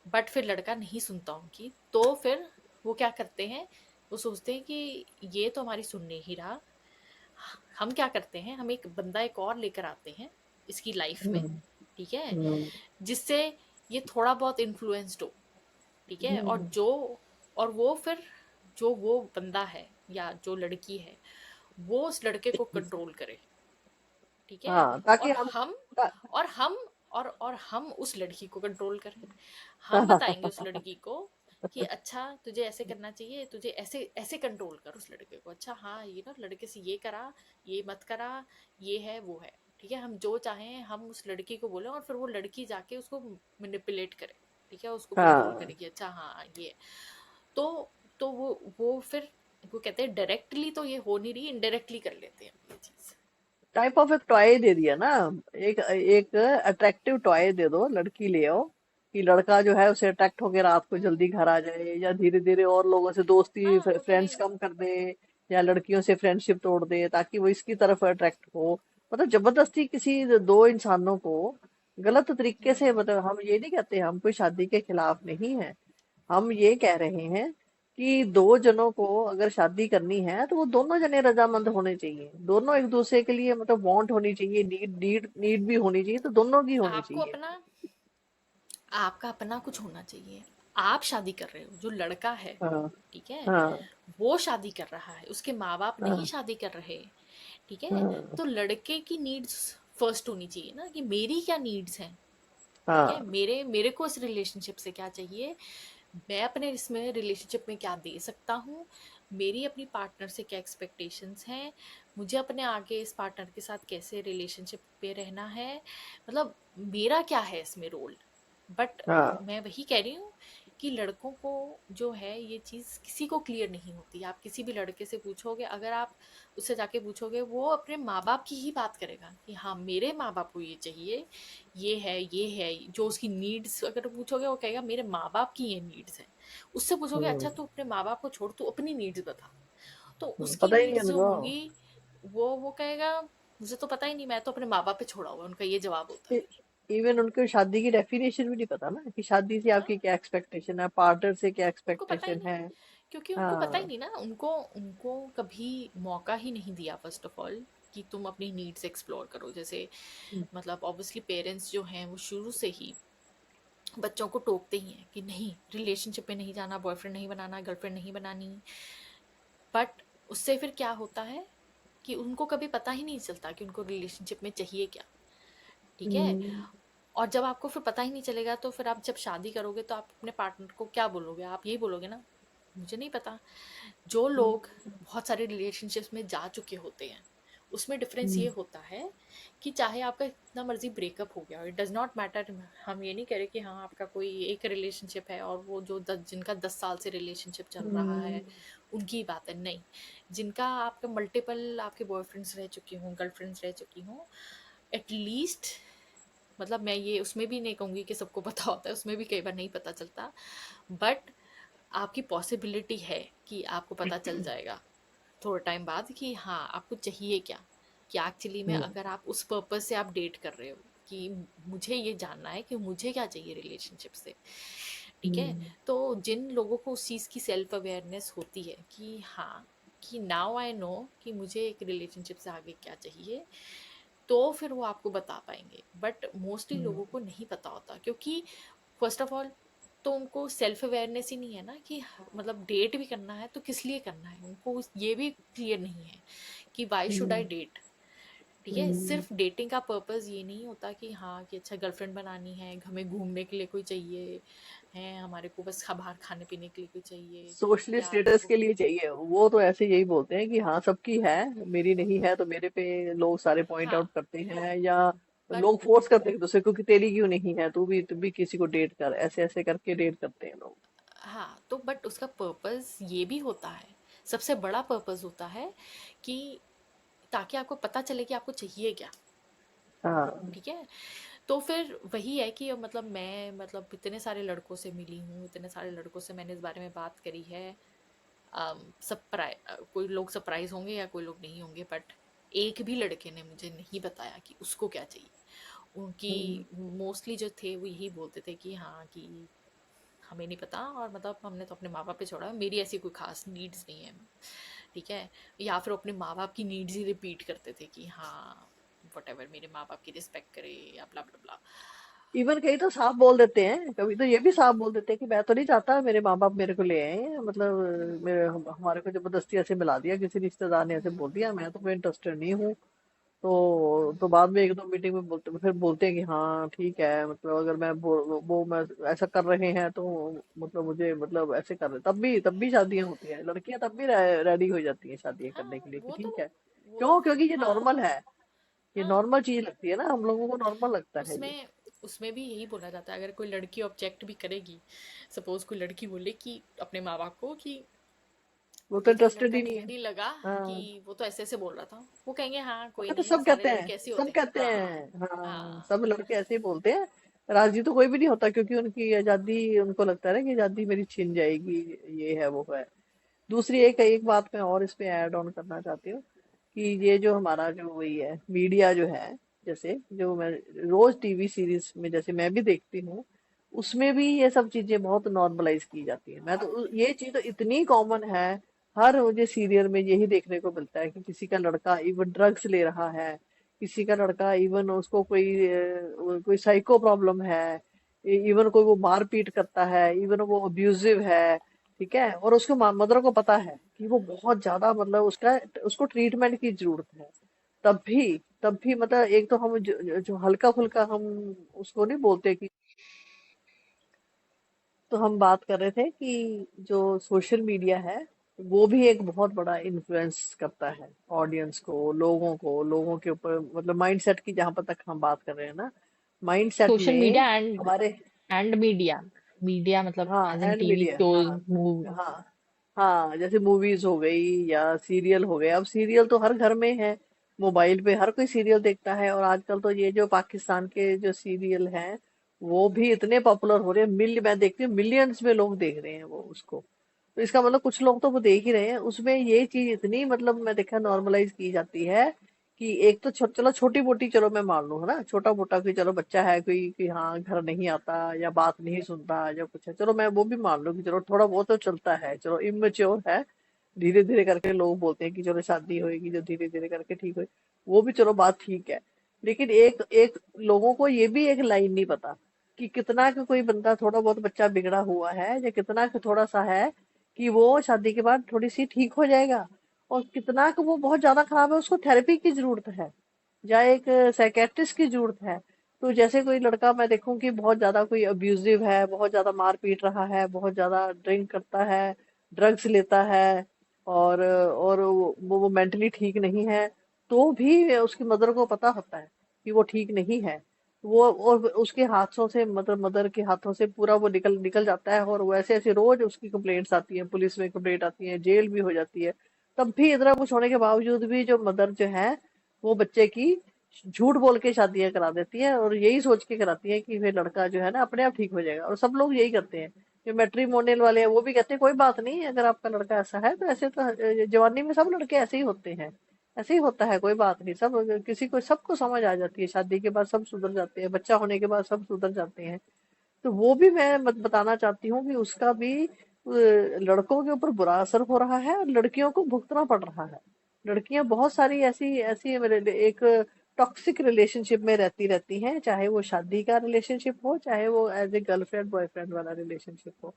बट फिर लड़का नहीं सुनता उनकी, तो फिर वो क्या करते हैं, वो सोचते हैं कि ये तो हमारी सुन नहीं ही रहा। हम क्या करते हैं, हम एक बंदा एक और लेकर आते हैं इसकी लाइफ में, हम्म ठीक है, हम्म जिससे ये थोड़ा बहुत इन्फ्लुएंस्ड हो, ठीक है। और हम्म। जो और वो फिर जो वो बंदा है या जो लड़की है वो उस लड़के को कंट्रोल करे, ठीक है। हाँ, ताकि और हम हम और हम और हम उस लड़की को कंट्रोल करें। हम बताएंगे उस लड़की को कि अच्छा तुझे ऐसे करना चाहिए, तुझे ऐसे ऐसे कंट्रोल कर उस लड़के को, अच्छा हाँ ये ना लड़के से ये करा, ये मत करा, ये है वो है, ठीक है, हम जो चाहें हम उस लड़की को बोले और फिर वो लड़की जाके उसको मैनिपुलेट करे, ठीक है, उसको कंट्रोल हाँ, करे कि अच्छा हाँ ये। तो वो फिर वो कहते हैं डायरेक्टली तो ये हो नहीं रही, इनडायरेक्टली कर लेते हैं ये चीज। टाइप ऑफ एक टॉय दे दिया ना। एक एक अट्रैक्टिव टॉय दे दो, लड़की ले आओ, कि लड़का जो है उसे अट्रैक्ट होकर रात को हम्म। जल्दी घर आ जाए, या धीरे धीरे और लोगों से दोस्ती हाँ वो फ्रेंड्स करेगा। कम कर दे, या लड़कियों से फ्रेंडशिप तोड़ दे ताकि वो इसकी तरफ अट्रैक्ट हो। मतलब जबरदस्ती किसी दो इंसानों को गलत तरीके से, हम्म। मतलब हम ये नहीं कहते, हम कोई शादी के खिलाफ नहीं है। हम ये कह रहे हैं कि दो जनों को अगर शादी करनी है तो वो दोनों जने रजामंद होने चाहिए, दोनों एक दूसरे के लिए मतलब वांट होनी चाहिए, नीड भी होनी चाहिए, तो दोनों की होनी आपको चाहिए। अपना, आपका अपना कुछ होना चाहिए। आप शादी कर रहे हो, जो लड़का है, हाँ, ठीक है, हाँ, वो शादी कर रहा है, उसके माँ बाप नहीं हाँ, शादी कर रहे, ठीक है। हाँ, तो लड़के की नीड्स फर्स्ट होनी चाहिए ना, कि मेरी क्या नीड्स हैं, ठीक है, हाँ, मेरे मेरे को इस रिलेशनशिप से क्या चाहिए, मैं अपने इसमें रिलेशनशिप में क्या दे सकता हूँ, मेरी अपनी पार्टनर से क्या एक्सपेक्टेशंस हैं, मुझे अपने आगे इस पार्टनर के साथ कैसे रिलेशनशिप पे रहना है, मतलब मेरा क्या है इसमें रोल। बट हाँ। मैं वही कह रही हूँ कि लड़कों को जो है ये चीज़ किसी को क्लियर नहीं होती। आप किसी भी लड़के से पूछोगे, अगर आप उससे जाके पूछोगे, वो अपने माँ बाप की ही बात करेगा कि हाँ मेरे माँ बाप को ये चाहिए, ये है जो उसकी नीड्स। अगर पूछोगे वो कहेगा मेरे माँ बाप की ये नीड्स है। उससे पूछोगे अच्छा हम्म, तू अपने माँ बाप को छोड़, तू अपनी नीड्स बता, तो उसकी पता ही नहीं नीड्स जो उनको। होंगी वो कहेगा मुझे तो पता ही नहीं, मैं तो अपने माँ बाप पे छोड़ा हुआ है। उनका ये जवाब होता है। इवन उनको शादी की डेफिनेशन भी नहीं पता ना, कि शादी से हाँ, आपकी क्या एक्सपेक्टेशन है, पार्टनर से क्या उनको पता ही एक्सपेक्टेशन नहीं, है। क्योंकि उनको पता ही हाँ। नहीं ना, उनको उनको कभी मौका ही नहीं दिया फर्स्ट ऑफ ऑल कि तुम अपनी नीड्स एक्सप्लोर करो। जैसे मतलब ऑब्वियसली पेरेंट्स जो हैं वो शुरू से ही बच्चों को टोकते ही हैं कि नहीं रिलेशनशिप में नहीं जाना, बॉयफ्रेंड नहीं बनाना, गर्लफ्रेंड नहीं बनानी। बट उससे फिर क्या होता है कि उनको कभी पता ही नहीं चलता कि उनको रिलेशनशिप में चाहिए क्या, ठीक है। हम्म, और जब आपको फिर पता ही नहीं चलेगा तो फिर आप जब शादी करोगे तो आप अपने पार्टनर को क्या बोलोगे, आप यही बोलोगे ना मुझे नहीं पता। जो लोग बहुत सारे रिलेशनशिप्स में जा चुके होते हैं उसमें डिफरेंस ये हम्म, होता है कि चाहे आपका कितना मर्जी ब्रेकअप हो गया, इट डज नॉट मैटर। हम ये नहीं कह रहे कि हाँ आपका कोई एक रिलेशनशिप है और वो जो जिनका 10 साल से रिलेशनशिप चल रहा हम्म, है उनकी बात है, नहीं। जिनका आपका मल्टीपल आपके बॉयफ्रेंड्स रह चुकी हूँ, गर्लफ्रेंड्स रह चुकी हूँ, एटलीस्ट, मतलब मैं ये उसमें भी नहीं कहूँगी कि सबको पता होता है, उसमें भी कई बार नहीं पता चलता। बट आपकी पॉसिबिलिटी है कि आपको पता चल जाएगा थोड़े टाइम बाद कि हाँ आपको चाहिए क्या, कि एक्चुअली में हम्म, अगर आप उस पर्पज से आप डेट कर रहे हो कि मुझे ये जानना है कि मुझे क्या चाहिए रिलेशनशिप से, ठीक है। हम्म, तो जिन लोगों को उस चीज़ की सेल्फ अवेयरनेस होती है कि हाँ कि नाउ आई नो कि मुझे एक रिलेशनशिप से आगे क्या चाहिए, तो फिर वो आपको बता पाएंगे। बट मोस्टली हम्म, लोगों को नहीं पता होता क्योंकि फर्स्ट ऑफ ऑल तो उनको सेल्फ अवेयरनेस ही नहीं है ना कि मतलब डेट भी करना है तो किस लिए करना है, उनको ये भी क्लियर नहीं है कि why should I hmm, date, ठीक है। हम्म। सिर्फ डेटिंग का पर्पस ये नहीं होता कि हाँ कि अच्छा गर्लफ्रेंड बनानी है, हमें घूमने के लिए कोई चाहिए है, हमारे को बस बाहर खाने पीने के लिए कोई चाहिए, सोशल या स्टेटस आपको। के लिए चाहिए, वो तो ऐसे यही बोलते हैं कि हाँ सबकी है, मेरी नहीं है, तो मेरे पे लोग सारे पॉइंट हाँ आउट करते हैं, या बट लोग फोर्स करते हैं एक दूसरे को कि तेरी क्यों नहीं है, तू भी किसी को डेट कर, ऐसे ऐसे करके डेट करते हैं लोग। हाँ तो बट उसका पर्पस ये भी होता है, सबसे बड़ा पर्पस होता है कि ताकि आपको पता चले कि आपको चाहिए क्या, हाँ, ठीक है। तो फिर वही है कि अब मतलब मैं मतलब इतने सारे लड़कों से मिली हूँ, इतने सारे लड़कों से मैंने इस बारे में बात करी है। कोई लोग सरप्राइज होंगे या कोई लोग नहीं होंगे, बट एक भी लड़के ने मुझे नहीं बताया कि उसको क्या चाहिए। उनकी हम्म, मोस्टली जो थे वो यही बोलते थे कि हाँ कि हमें नहीं पता, और मतलब हमने तो अपने माँ बाप पे छोड़ा है, मेरी ऐसी कोई खास नीड्स नहीं है, ठीक है। या फिर अपने माँ बाप की नीड्स ही रिपीट करते थे कि हाँ वट मेरे माँ बाप की रिस्पेक्ट करे या ब्ला ब्ला ब्ला। इवन कई तो साफ बोल देते हैं, कभी तो ये भी साफ बोल देते हैं कि मैं तो नहीं चाहता मेरे माँ बाप मेरे को ले आए हैं, मतलब हम्म। हमारे को जबरदस्ती ऐसे मिला दिया, किसी रिश्तेदार ने ऐसे हम्म। बोल दिया, मैं तो कोई इंटरेस्टेड नहीं हूँ। तो बाद में एक दो मीटिंग में बोलते, फिर बोलते हैं कि हाँ ठीक है, मतलब अगर मैं वो मैं ऐसा कर रहे हैं तो मतलब मुझे, मतलब ऐसे कर रहे, तब भी शादियां होती हैं, लड़कियां तब भी रेडी हो जाती हैं शादियां हाँ करने के लिए कि वो तो ठीक है। वो क्यों? क्योंकि ये हाँ नॉर्मल है। ये हाँ, नॉर्मल चीज लगती है ना, हम लोगों को नॉर्मल लगता है ये। उसमें उसमें भी यही बोला जाता है, अगर कोई लड़की ऑब्जेक्ट भी करेगी, सपोज कोई लड़की बोले कि अपने माँ बाप को कि वो तो मुझे ये इंटरेस्टेड लड़का ही नहीं ठीक है। नहीं लगा, कि हाँ, वो तो ऐसे ऐसे बोल रहा था, वो कहेंगे हाँ कोई वो तो नहीं, सब सारे कहते लड़के ऐसे हैं, ही सब होते हैं। कहते हाँ। हैं, हाँ हाँ। सब लड़के ऐसे ही बोलते हैं। राजी तो कोई भी नहीं होता, क्योंकि उनकी आजादी, उनको लगता है ना कि आजादी मेरी छिन जाएगी, ये है वो है। दूसरी एक एक बात मैं और इस पे ऐड ऑन करना चाहती हूँ, कि ये जो हमारा जो वही है मीडिया जो है, जैसे जो मैं रोज टीवी सीरीज में जैसे मैं भी देखती हूँ, उसमें भी ये सब चीजें बहुत नॉर्मलाइज की जाती है। मैं तो ये चीज तो इतनी कॉमन है, हर मुझे सीरियल में यही देखने को मिलता है कि किसी का लड़का इवन ड्रग्स ले रहा है, किसी का लड़का इवन उसको कोई साइको प्रॉब्लम है, इवन कोई वो मारपीट करता है, इवन वो अब्यूजिव है, ठीक है, और उसके मदर को पता है कि वो बहुत ज्यादा मतलब उसका उसको ट्रीटमेंट की जरूरत है, तब भी तब भी मतलब एक तो हम जो हल्का फुल्का हम उसको नहीं बोलते कि, तो हम बात कर रहे थे कि जो सोशल मीडिया है वो भी एक बहुत बड़ा इन्फ्लुएंस करता है ऑडियंस को, लोगों के ऊपर, मतलब माइंडसेट की जहां पर तक हम बात कर रहे हैं ना, माइंडसेट सोशल में मीडिया एंड हमारे। मीडिया, मीडिया मतलब हाँ as in and TV media, shows, हाँ मूव। हाँ हाँ, जैसे मूवीज हो गई या सीरियल हो गए, अब सीरियल तो हर घर में है, मोबाइल पे हर कोई सीरियल देखता है, और आजकल तो ये जो पाकिस्तान के जो सीरियल हैं वो भी इतने पॉपुलर हो रहे हैं, मैं देखती हूँ मिलियंस में लोग देख रहे हैं वो उसको। तो इसका मतलब कुछ लोग तो वो देख ही रहे हैं, उसमें ये चीज इतनी मतलब मैं देखा नॉर्मलाइज की जाती है कि एक तो चलो छोटी मोटी, चलो मैं मान लूँ है ना, छोटा मोटा कोई चलो बच्चा है कोई कि हाँ घर नहीं आता या बात नहीं सुनता या कुछ है, चलो मैं वो भी मान लूँ कि चलो थोड़ा बहुत तो चलता है, चलो इमेच्योर है, धीरे धीरे करके लोग बोलते हैं कि चलो शादी होएगी जो धीरे धीरे करके ठीक हो, वो भी चलो बात ठीक है। लेकिन एक एक लोगों को ये भी एक लाइन नहीं पता कि कितना का कोई बंदा थोड़ा बहुत बच्चा बिगड़ा हुआ है या कितना का थोड़ा सा है कि वो शादी के बाद थोड़ी सी ठीक हो जाएगा, और कितना का वो बहुत ज्यादा खराब है, उसको थेरेपी की जरूरत है या एक साइकेट्रिस्ट की जरूरत है। तो जैसे कोई लड़का मैं देखूं कि बहुत ज्यादा कोई अब्यूजिव है, बहुत ज्यादा मार पीट रहा है, बहुत ज्यादा ड्रिंक करता है, ड्रग्स लेता है, और वो मेंटली ठीक नहीं है, तो भी उसकी मदर को पता होता है कि वो ठीक नहीं है, वो और उसके हाथों से मदर के हाथों से पूरा वो निकल निकल जाता है, और वो ऐसे ऐसे रोज उसकी कंप्लेंट्स आती हैं, पुलिस में कंप्लेंट आती है, जेल भी हो जाती है। तब भी इतना कुछ होने के बावजूद भी जो मदर जो है वो बच्चे की झूठ बोल के शादियां करा देती है, और यही सोच के कराती है कि फिर लड़का जो है ना अपने आप ठीक हो जाएगा, और सब लोग यही करते हैं। जो मैट्रिमोनियल वाले हैं वो भी कहते हैं कोई बात नहीं, अगर आपका लड़का ऐसा है तो ऐसे तो जवानी में सब लड़के ऐसे ही होते हैं, ऐसे ही होता है, कोई बात नहीं, सब किसी को सबको समझ आ जाती है, शादी के बाद सब सुधर जाते हैं, बच्चा होने के बाद सब सुधर जाते हैं। तो वो भी मैं बताना चाहती हूँ कि उसका भी लड़कों के ऊपर बुरा असर हो रहा है और लड़कियों को भुगतना पड़ रहा है। लड़कियां बहुत सारी ऐसी ऐसी मेरे लिए एक टॉक्सिक रिलेशनशिप में रहती रहती हैं, चाहे वो शादी का रिलेशनशिप हो, चाहे वो एज ए गर्लफ्रेंड बॉयफ्रेंड वाला रिलेशनशिप हो।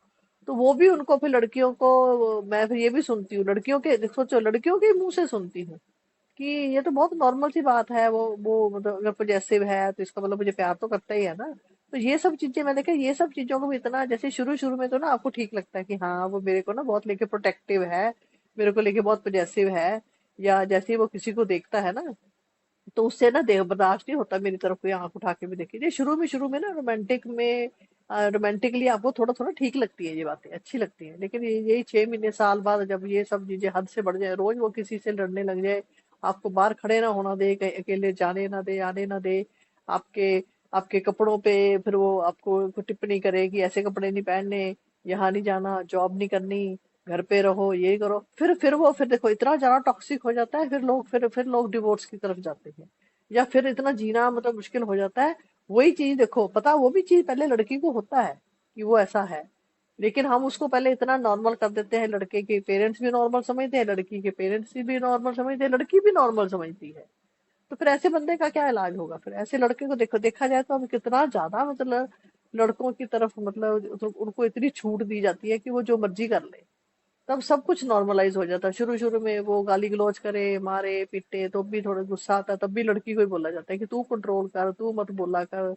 तो वो भी उनको फिर लड़कियों को मैं फिर ये भी सुनती हूँ, लड़कियों के सोचो लड़कियों के मुंह से सुनती हूँ कि ये तो बहुत नॉर्मल सी बात है, वो मतलब अगर पॉजेसिव है तो इसका मतलब मुझे प्यार तो करता ही है ना। तो ये सब चीजें मैंने कहा, ये सब चीजों को भी इतना जैसे शुरू शुरू में तो ना आपको ठीक लगता है कि हाँ वो मेरे को ना बहुत लेके प्रोटेक्टिव है, मेरे को लेके बहुत पॉजेसिव है, या जैसे ही वो किसी को देखता है ना तो उससे ना देह बर्दाश्त नहीं होता मेरी तरफ कोई आंख उठा के भी देखी, ये शुरू में ना रोमांटिकली आपको थोड़ा थोड़ा ठीक लगती है, ये बातें अच्छी लगती हैं, लेकिन यही 6 महीने साल बाद जब ये सब चीजें हद से बढ़ जाए, रोज वो किसी से लड़ने लग जाए, आपको बाहर खड़े ना होना दे, कहीं अकेले जाने ना दे, आने ना दे, आपके आपके कपड़ों पे फिर वो आपको टिप्पणी करे कि ऐसे कपड़े नहीं पहनने, यहाँ नहीं जाना, जॉब नहीं करनी, घर पे रहो, ये करो, फिर वो फिर देखो इतना ज्यादा टॉक्सिक हो जाता है, फिर लोग डिवोर्स की तरफ जाते हैं, या फिर इतना जीना मतलब मुश्किल हो जाता है। वही चीज देखो, पता वो भी चीज पहले लड़की को होता है कि वो ऐसा है, लेकिन हम उसको पहले इतना नॉर्मल कर देते हैं, लड़के के पेरेंट्स भी नॉर्मल समझते हैं, लड़की के पेरेंट्स भी नॉर्मल समझते हैं, लड़की भी नॉर्मल समझती है। तो फिर ऐसे बंदे का क्या इलाज होगा, फिर ऐसे लड़के को देखो, देखा जाए तो अब कितना ज्यादा मतलब लड़कों की तरफ मतलब तो उनको इतनी छूट दी जाती है कि वो जो मर्जी कर ले, तब सब कुछ नॉर्मलाइज हो जाता है। शुरू शुरू में वो गाली गलौज करे, मारे पीटे, तो भी थोड़ा गुस्सा आता है, तब भी लड़की को ही बोला जाता है कि तू कंट्रोल कर, तू मत बोला कर,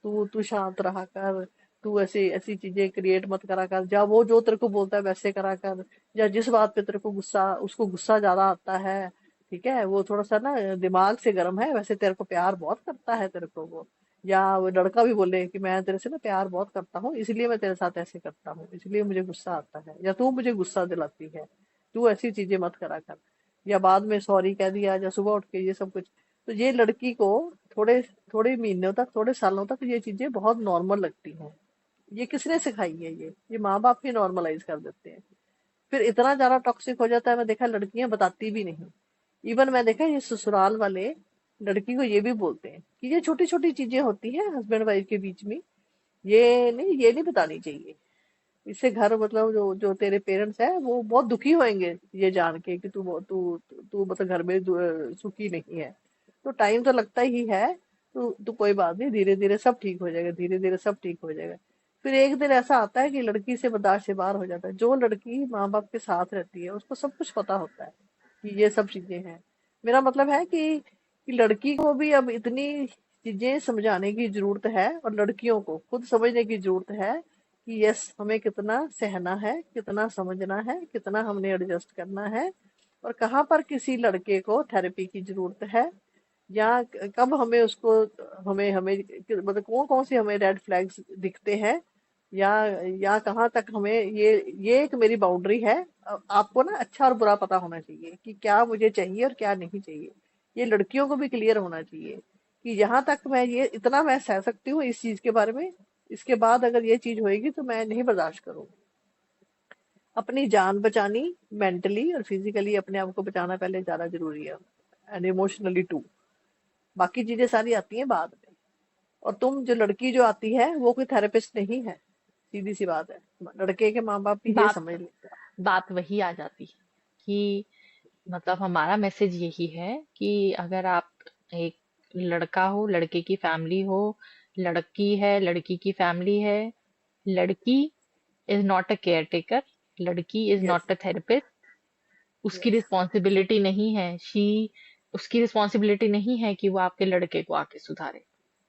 तू शांत रहा कर, तू ऐसी ऐसी चीजें क्रिएट मत करा कर, या वो जो तेरे को बोलता है वैसे करा कर, या जिस बात पे तेरे को गुस्सा उसको गुस्सा ज्यादा आता है, ठीक है, वो थोड़ा सा ना दिमाग से गर्म है, वैसे तेरे को प्यार बहुत करता है तेरे को वो। या वो लड़का भी बोले कि मैं तेरे से ना प्यार बहुत करता हूँ, इसलिए मैं तेरे साथ ऐसे करता हूँ, इसलिए मुझे गुस्सा आता है, या तू मुझे गुस्सा दिलाती है, तू ऐसी चीजें मत करा कर। या बाद में सॉरी कह दिया, या सुबह उठ के ये सब कुछ। तो ये लड़की को थोड़े थोड़े महीनों तक, थोड़े सालों तक ये चीजें बहुत नॉर्मल लगती हैं। ये किसने सिखाई है? ये माँ बाप ही नॉर्मलाइज कर देते हैं। फिर इतना ज्यादा टॉक्सिक हो जाता है, मैं देखा लड़कियां बताती भी नहीं। इवन मैं देखा ये ससुराल वाले लड़की को ये भी बोलते हैं कि ये छोटी छोटी चीजें होती हैं हस्बैंड वाइफ के बीच में, ये नहीं बतानी चाहिए। इससे घर मतलब जो जो तेरे पेरेंट्स हैं वो बहुत दुखी होंगे ये जान के कि तू तू तू मतलब घर में सुखी नहीं है। तो टाइम तो लगता ही है। तो कोई बात नहीं, धीरे धीरे सब ठीक हो जाएगा, धीरे धीरे सब ठीक हो जाएगा। फिर एक दिन ऐसा आता है कि लड़की से बर्दाश्त से बाहर हो जाता है। जो लड़की माँ बाप के साथ रहती है उसको सब कुछ पता होता है कि ये सब चीजें हैं। मेरा मतलब है कि लड़की को भी अब इतनी चीजें समझाने की जरूरत है, और लड़कियों को खुद समझने की जरूरत है कि यस, हमें कितना सहना है, कितना समझना है, कितना हमने एडजस्ट करना है, और कहाँ पर किसी लड़के को थेरेपी की जरूरत है, या कब हमें उसको, हमें हमें मतलब कौन कौन से हमें रेड फ्लैग्स दिखते हैं, या या कहाँ तक हमें ये एक मेरी बाउंड्री है। आपको ना अच्छा और बुरा पता होना चाहिए कि क्या मुझे चाहिए और क्या नहीं चाहिए। ये लड़कियों को भी क्लियर होना चाहिए कि यहाँ तक मैं, ये इतना मैं सह सकती हूँ इस चीज के बारे में, इसके बाद अगर ये चीज होएगी तो मैं नहीं बर्दाश्त करूंगी। अपनी जान बचानी, मेंटली और फिजिकली अपने आप को बचाना पहले ज्यादा जरूरी है, एंड इमोशनली टू। बाकी चीजें सारी आती हैं बाद में। और तुम जो लड़की जो आती है वो कोई थेरेपिस्ट नहीं है, सीधी सी बात है। लड़के के माँ बाप भी ये बात समझ लेते हैं। बात वही आ जाती है कि मतलब हमारा मैसेज यही है कि अगर आप एक लड़का हो, लड़के की फैमिली हो, लड़की है, लड़की की फैमिली है, लड़की is not a caretaker, लड़की is yes. Not a therapist, उसकी यस। रिस्पॉन्सिबिलिटी नहीं है उसकी रिस्पॉन्सिबिलिटी नहीं है कि वो आपके लड़के को आके सुधारे।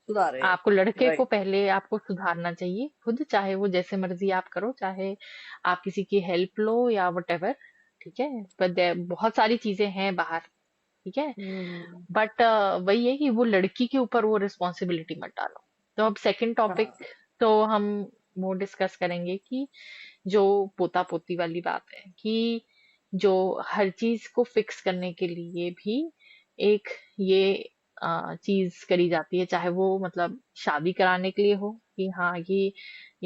सुधारे। आपको लड़के को राइट। पहले आपको सुधारना चाहिए खुद, चाहे वो जैसे मर्जी आप करो, चाहे आप किसी की हेल्प लो या वटेवर। ठीक है, पर बहुत सारी चीजें हैं बाहर। ठीक है, हम्म। बट वही है कि वो लड़की के ऊपर वो रिस्पॉन्सिबिलिटी मत डालो। तो अब सेकंड टॉपिक हाँ। तो हम वो डिस्कस करेंगे कि जो पोता पोती वाली बात है कि जो हर चीज को फिक्स करने के लिए भी एक ये चीज करी जाती है, चाहे वो मतलब शादी कराने के लिए हो कि हाँ कि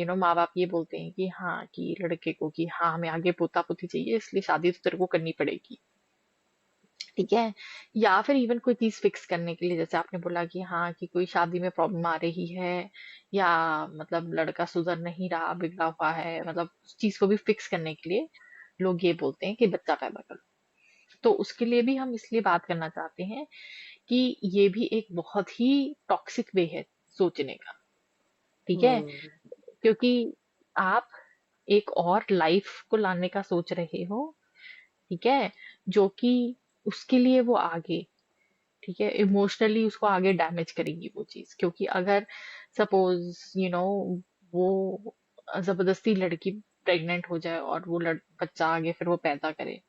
माँ बाप ये बोलते हैं कि हाँ कि लड़के को कि हाँ हमें आगे पोता पोती चाहिए, इसलिए शादी तो तेरे को करनी पड़ेगी। ठीक है, या फिर इवन कोई चीज फिक्स करने के लिए, जैसे आपने बोला कि हाँ कि कोई शादी में प्रॉब्लम आ रही है, या मतलब लड़का सुधर नहीं रहा, बिगड़ा हुआ है, मतलब उस चीज को भी फिक्स करने के लिए लोग ये बोलते हैं कि बच्चा पैदा करो। तो उसके लिए भी हम इसलिए बात करना चाहते हैं कि ये भी एक बहुत ही टॉक्सिक वे है सोचने का। ठीक है, हम्म। क्योंकि आप एक और लाइफ को लाने का सोच रहे हो। ठीक है, जो कि उसके लिए वो आगे, ठीक है, इमोशनली उसको आगे डैमेज करेगी वो चीज, क्योंकि अगर सपोज वो जबरदस्ती लड़की प्रेग्नेंट हो जाए और वो बच्चा आगे फिर वो पैदा करे,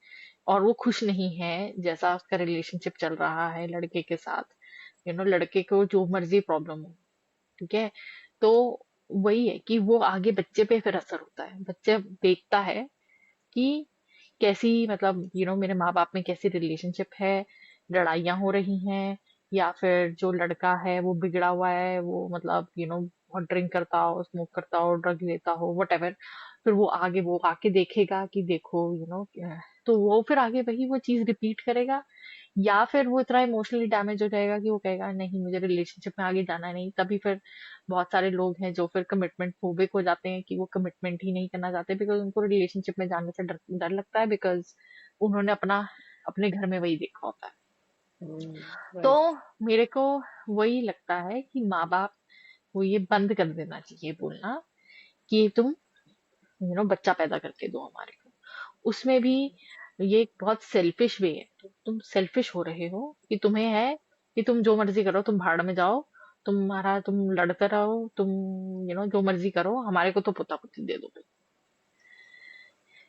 और वो खुश नहीं है जैसा उसका रिलेशनशिप चल रहा है लड़के के साथ, लड़के को जो मर्जी प्रॉब्लम हो। ठीक है, तो वही है कि वो आगे बच्चे पे फिर असर होता है, बच्चे देखता है कि कैसी मतलब मेरे माँ बाप में कैसी रिलेशनशिप है, लड़ाइयाँ हो रही हैं, या फिर जो लड़का है वो बिगड़ा हुआ है, वो मतलब बहुत ड्रिंक करता हो, स्मोक करता हो, ड्रग लेता हो, वट। फिर वो आके देखेगा कि देखो तो वो फिर आगे वही वो चीज रिपीट करेगा, या फिर वो इतना इमोशनली डैमेज हो जाएगा कि वो कहेगा नहीं मुझे रिलेशनशिप में आगे जाना नहीं। तभी फिर बहुत सारे लोग हैं जो फिर कमिटमेंट फोबिक हो जाते हैं कि वो कमिटमेंट ही नहीं करना चाहते, बिकॉज उनको रिलेशनशिप में जाने से डर डर लगता है, बिकॉज उन्होंने अपने घर में वही देखा होता है। तो राइट। मेरे को वही लगता है कि माँ बाप को ये बंद कर देना चाहिए बोलना कि तुम बच्चा पैदा करके दो हमारे को। उसमें भी ये एक बहुत सेल्फिश वे है, तो तुम सेल्फिश हो रहे हो कि तुम्हें है कि तुम जो मर्जी करो, तुम भाड़ में जाओ, तुम लड़ते रहो, तुम जो मर्जी करो, हमारे को तो पोता पोती दे दो भाई।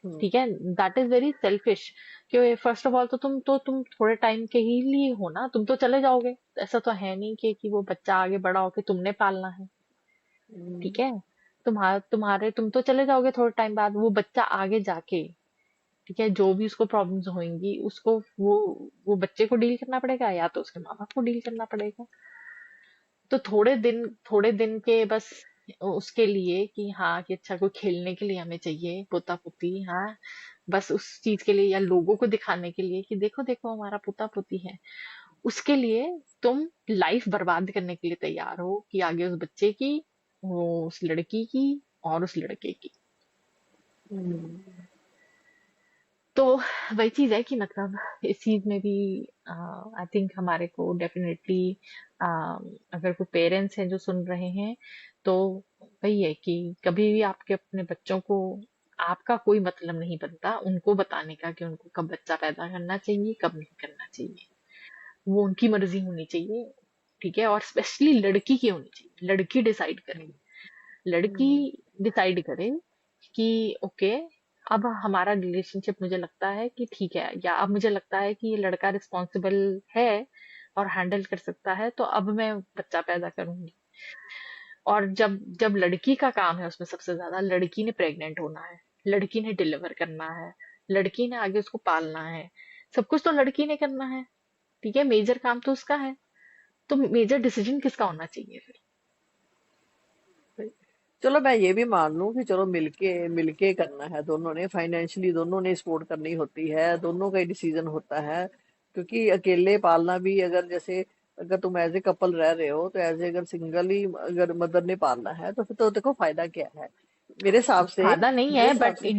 हम्म। ठीक है, दैट इज वेरी सेल्फिश। कि फर्स्ट ऑफ ऑल तो तुम थोड़े टाइम के ही लिए हो ना, तुम तो चले जाओगे। ऐसा तो है नहीं कि वो बच्चा आगे बड़ा होके तुमने पालना है। ठीक हम्म। है, तुम तो चले जाओगे थोड़े टाइम बाद, वो बच्चा आगे जाके, ठीक है, जो भी उसको प्रॉब्लम्स होंगी उसको वो बच्चे को डील करना पड़ेगा या तो उसके माँ बाप को डील करना पड़ेगा। तो थोड़े दिन के बस उसके लिए कि हाँ कि अच्छा कोई खेलने के लिए हमें चाहिए पोता पोती, हाँ, बस उस चीज के लिए या लोगों को दिखाने के लिए कि देखो देखो हमारा पोता पोती है, उसके लिए तुम लाइफ बर्बाद करने के लिए तैयार हो कि आगे उस बच्चे की, वो उस लड़की की और उस लड़के की। हम्म। तो वही चीज है कि मतलब इस चीज में भी आई थिंक हमारे को डेफिनेटली, अगर कोई पेरेंट्स हैं जो सुन रहे हैं, तो वही है कि कभी भी आपके अपने बच्चों को, आपका कोई मतलब नहीं बनता उनको बताने का कि उनको कब बच्चा पैदा करना चाहिए कब नहीं करना चाहिए। वो उनकी मर्जी होनी चाहिए। ठीक है, और स्पेशली लड़की की होनी चाहिए, लड़की डिसाइड करे। हम्म। लड़की हम्म। डिसाइड करे कि ओके, अब हमारा रिलेशनशिप मुझे लगता है कि ठीक है, या अब मुझे लगता है कि ये लड़का रिस्पॉन्सिबल है और हैंडल कर सकता है, तो अब मैं बच्चा पैदा करूंगी। और जब जब लड़की का काम है उसमें सबसे ज्यादा, लड़की ने प्रेग्नेंट होना है, लड़की ने डिलीवर करना है, लड़की ने आगे उसको पालना है, सब कुछ तो लड़की ने करना है। ठीक है, मेजर काम तो उसका है। तो मेजर डिसीजन किसका होना चाहिए फिर? चलो मैं ये भी मान लूं कि चलो मिलके मिलके करना है, दोनों ने फाइनेंशियली दोनों ने सपोर्ट करनी होती है, दोनों का ही डिसीजन होता है। क्योंकि अकेले पालना भी, अगर जैसे अगर तुम एज ए कपल रह रहे हो तो एज ए अगर सिंगल ही अगर मदर ने पालना है तो फिर तो देखो फायदा क्या है मेरे हिसाब से। फायदा नहीं मेरे है, हिसाब से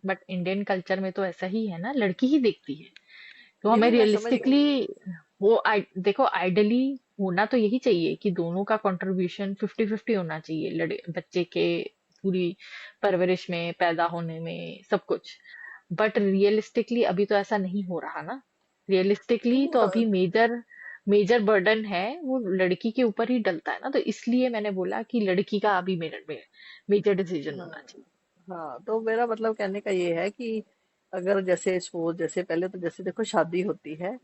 बट इंडियन कल्चर में तो ऐसा ही है ना, लड़की ही देखती है। तो नहीं हमें नहीं, मैं समझ गई। रियलिस्टिकली देखो, आइडली होना तो यही चाहिए कि दोनों का कंट्रीब्यूशन 50-50 होना चाहिए, बच्चे के पूरी परवरिश में, पैदा होने में, सब कुछ। बट रियलिस्टिकली अभी तो ऐसा नहीं हो रहा ना। रियलिस्टिकली नहीं तो हो- अभी मेजर मेजर बर्डन है वो लड़की के ऊपर ही डलता है ना, तो इसलिए मैंने बोला कि लड़की का अभी मेजर मेजर डिसीजन हाँ। होना चाहिए। हाँ, तो मेरा मतलब कहने का ये है कि अगर जैसे सपोज जैसे पहले तो जैसे देखो शादी होती है,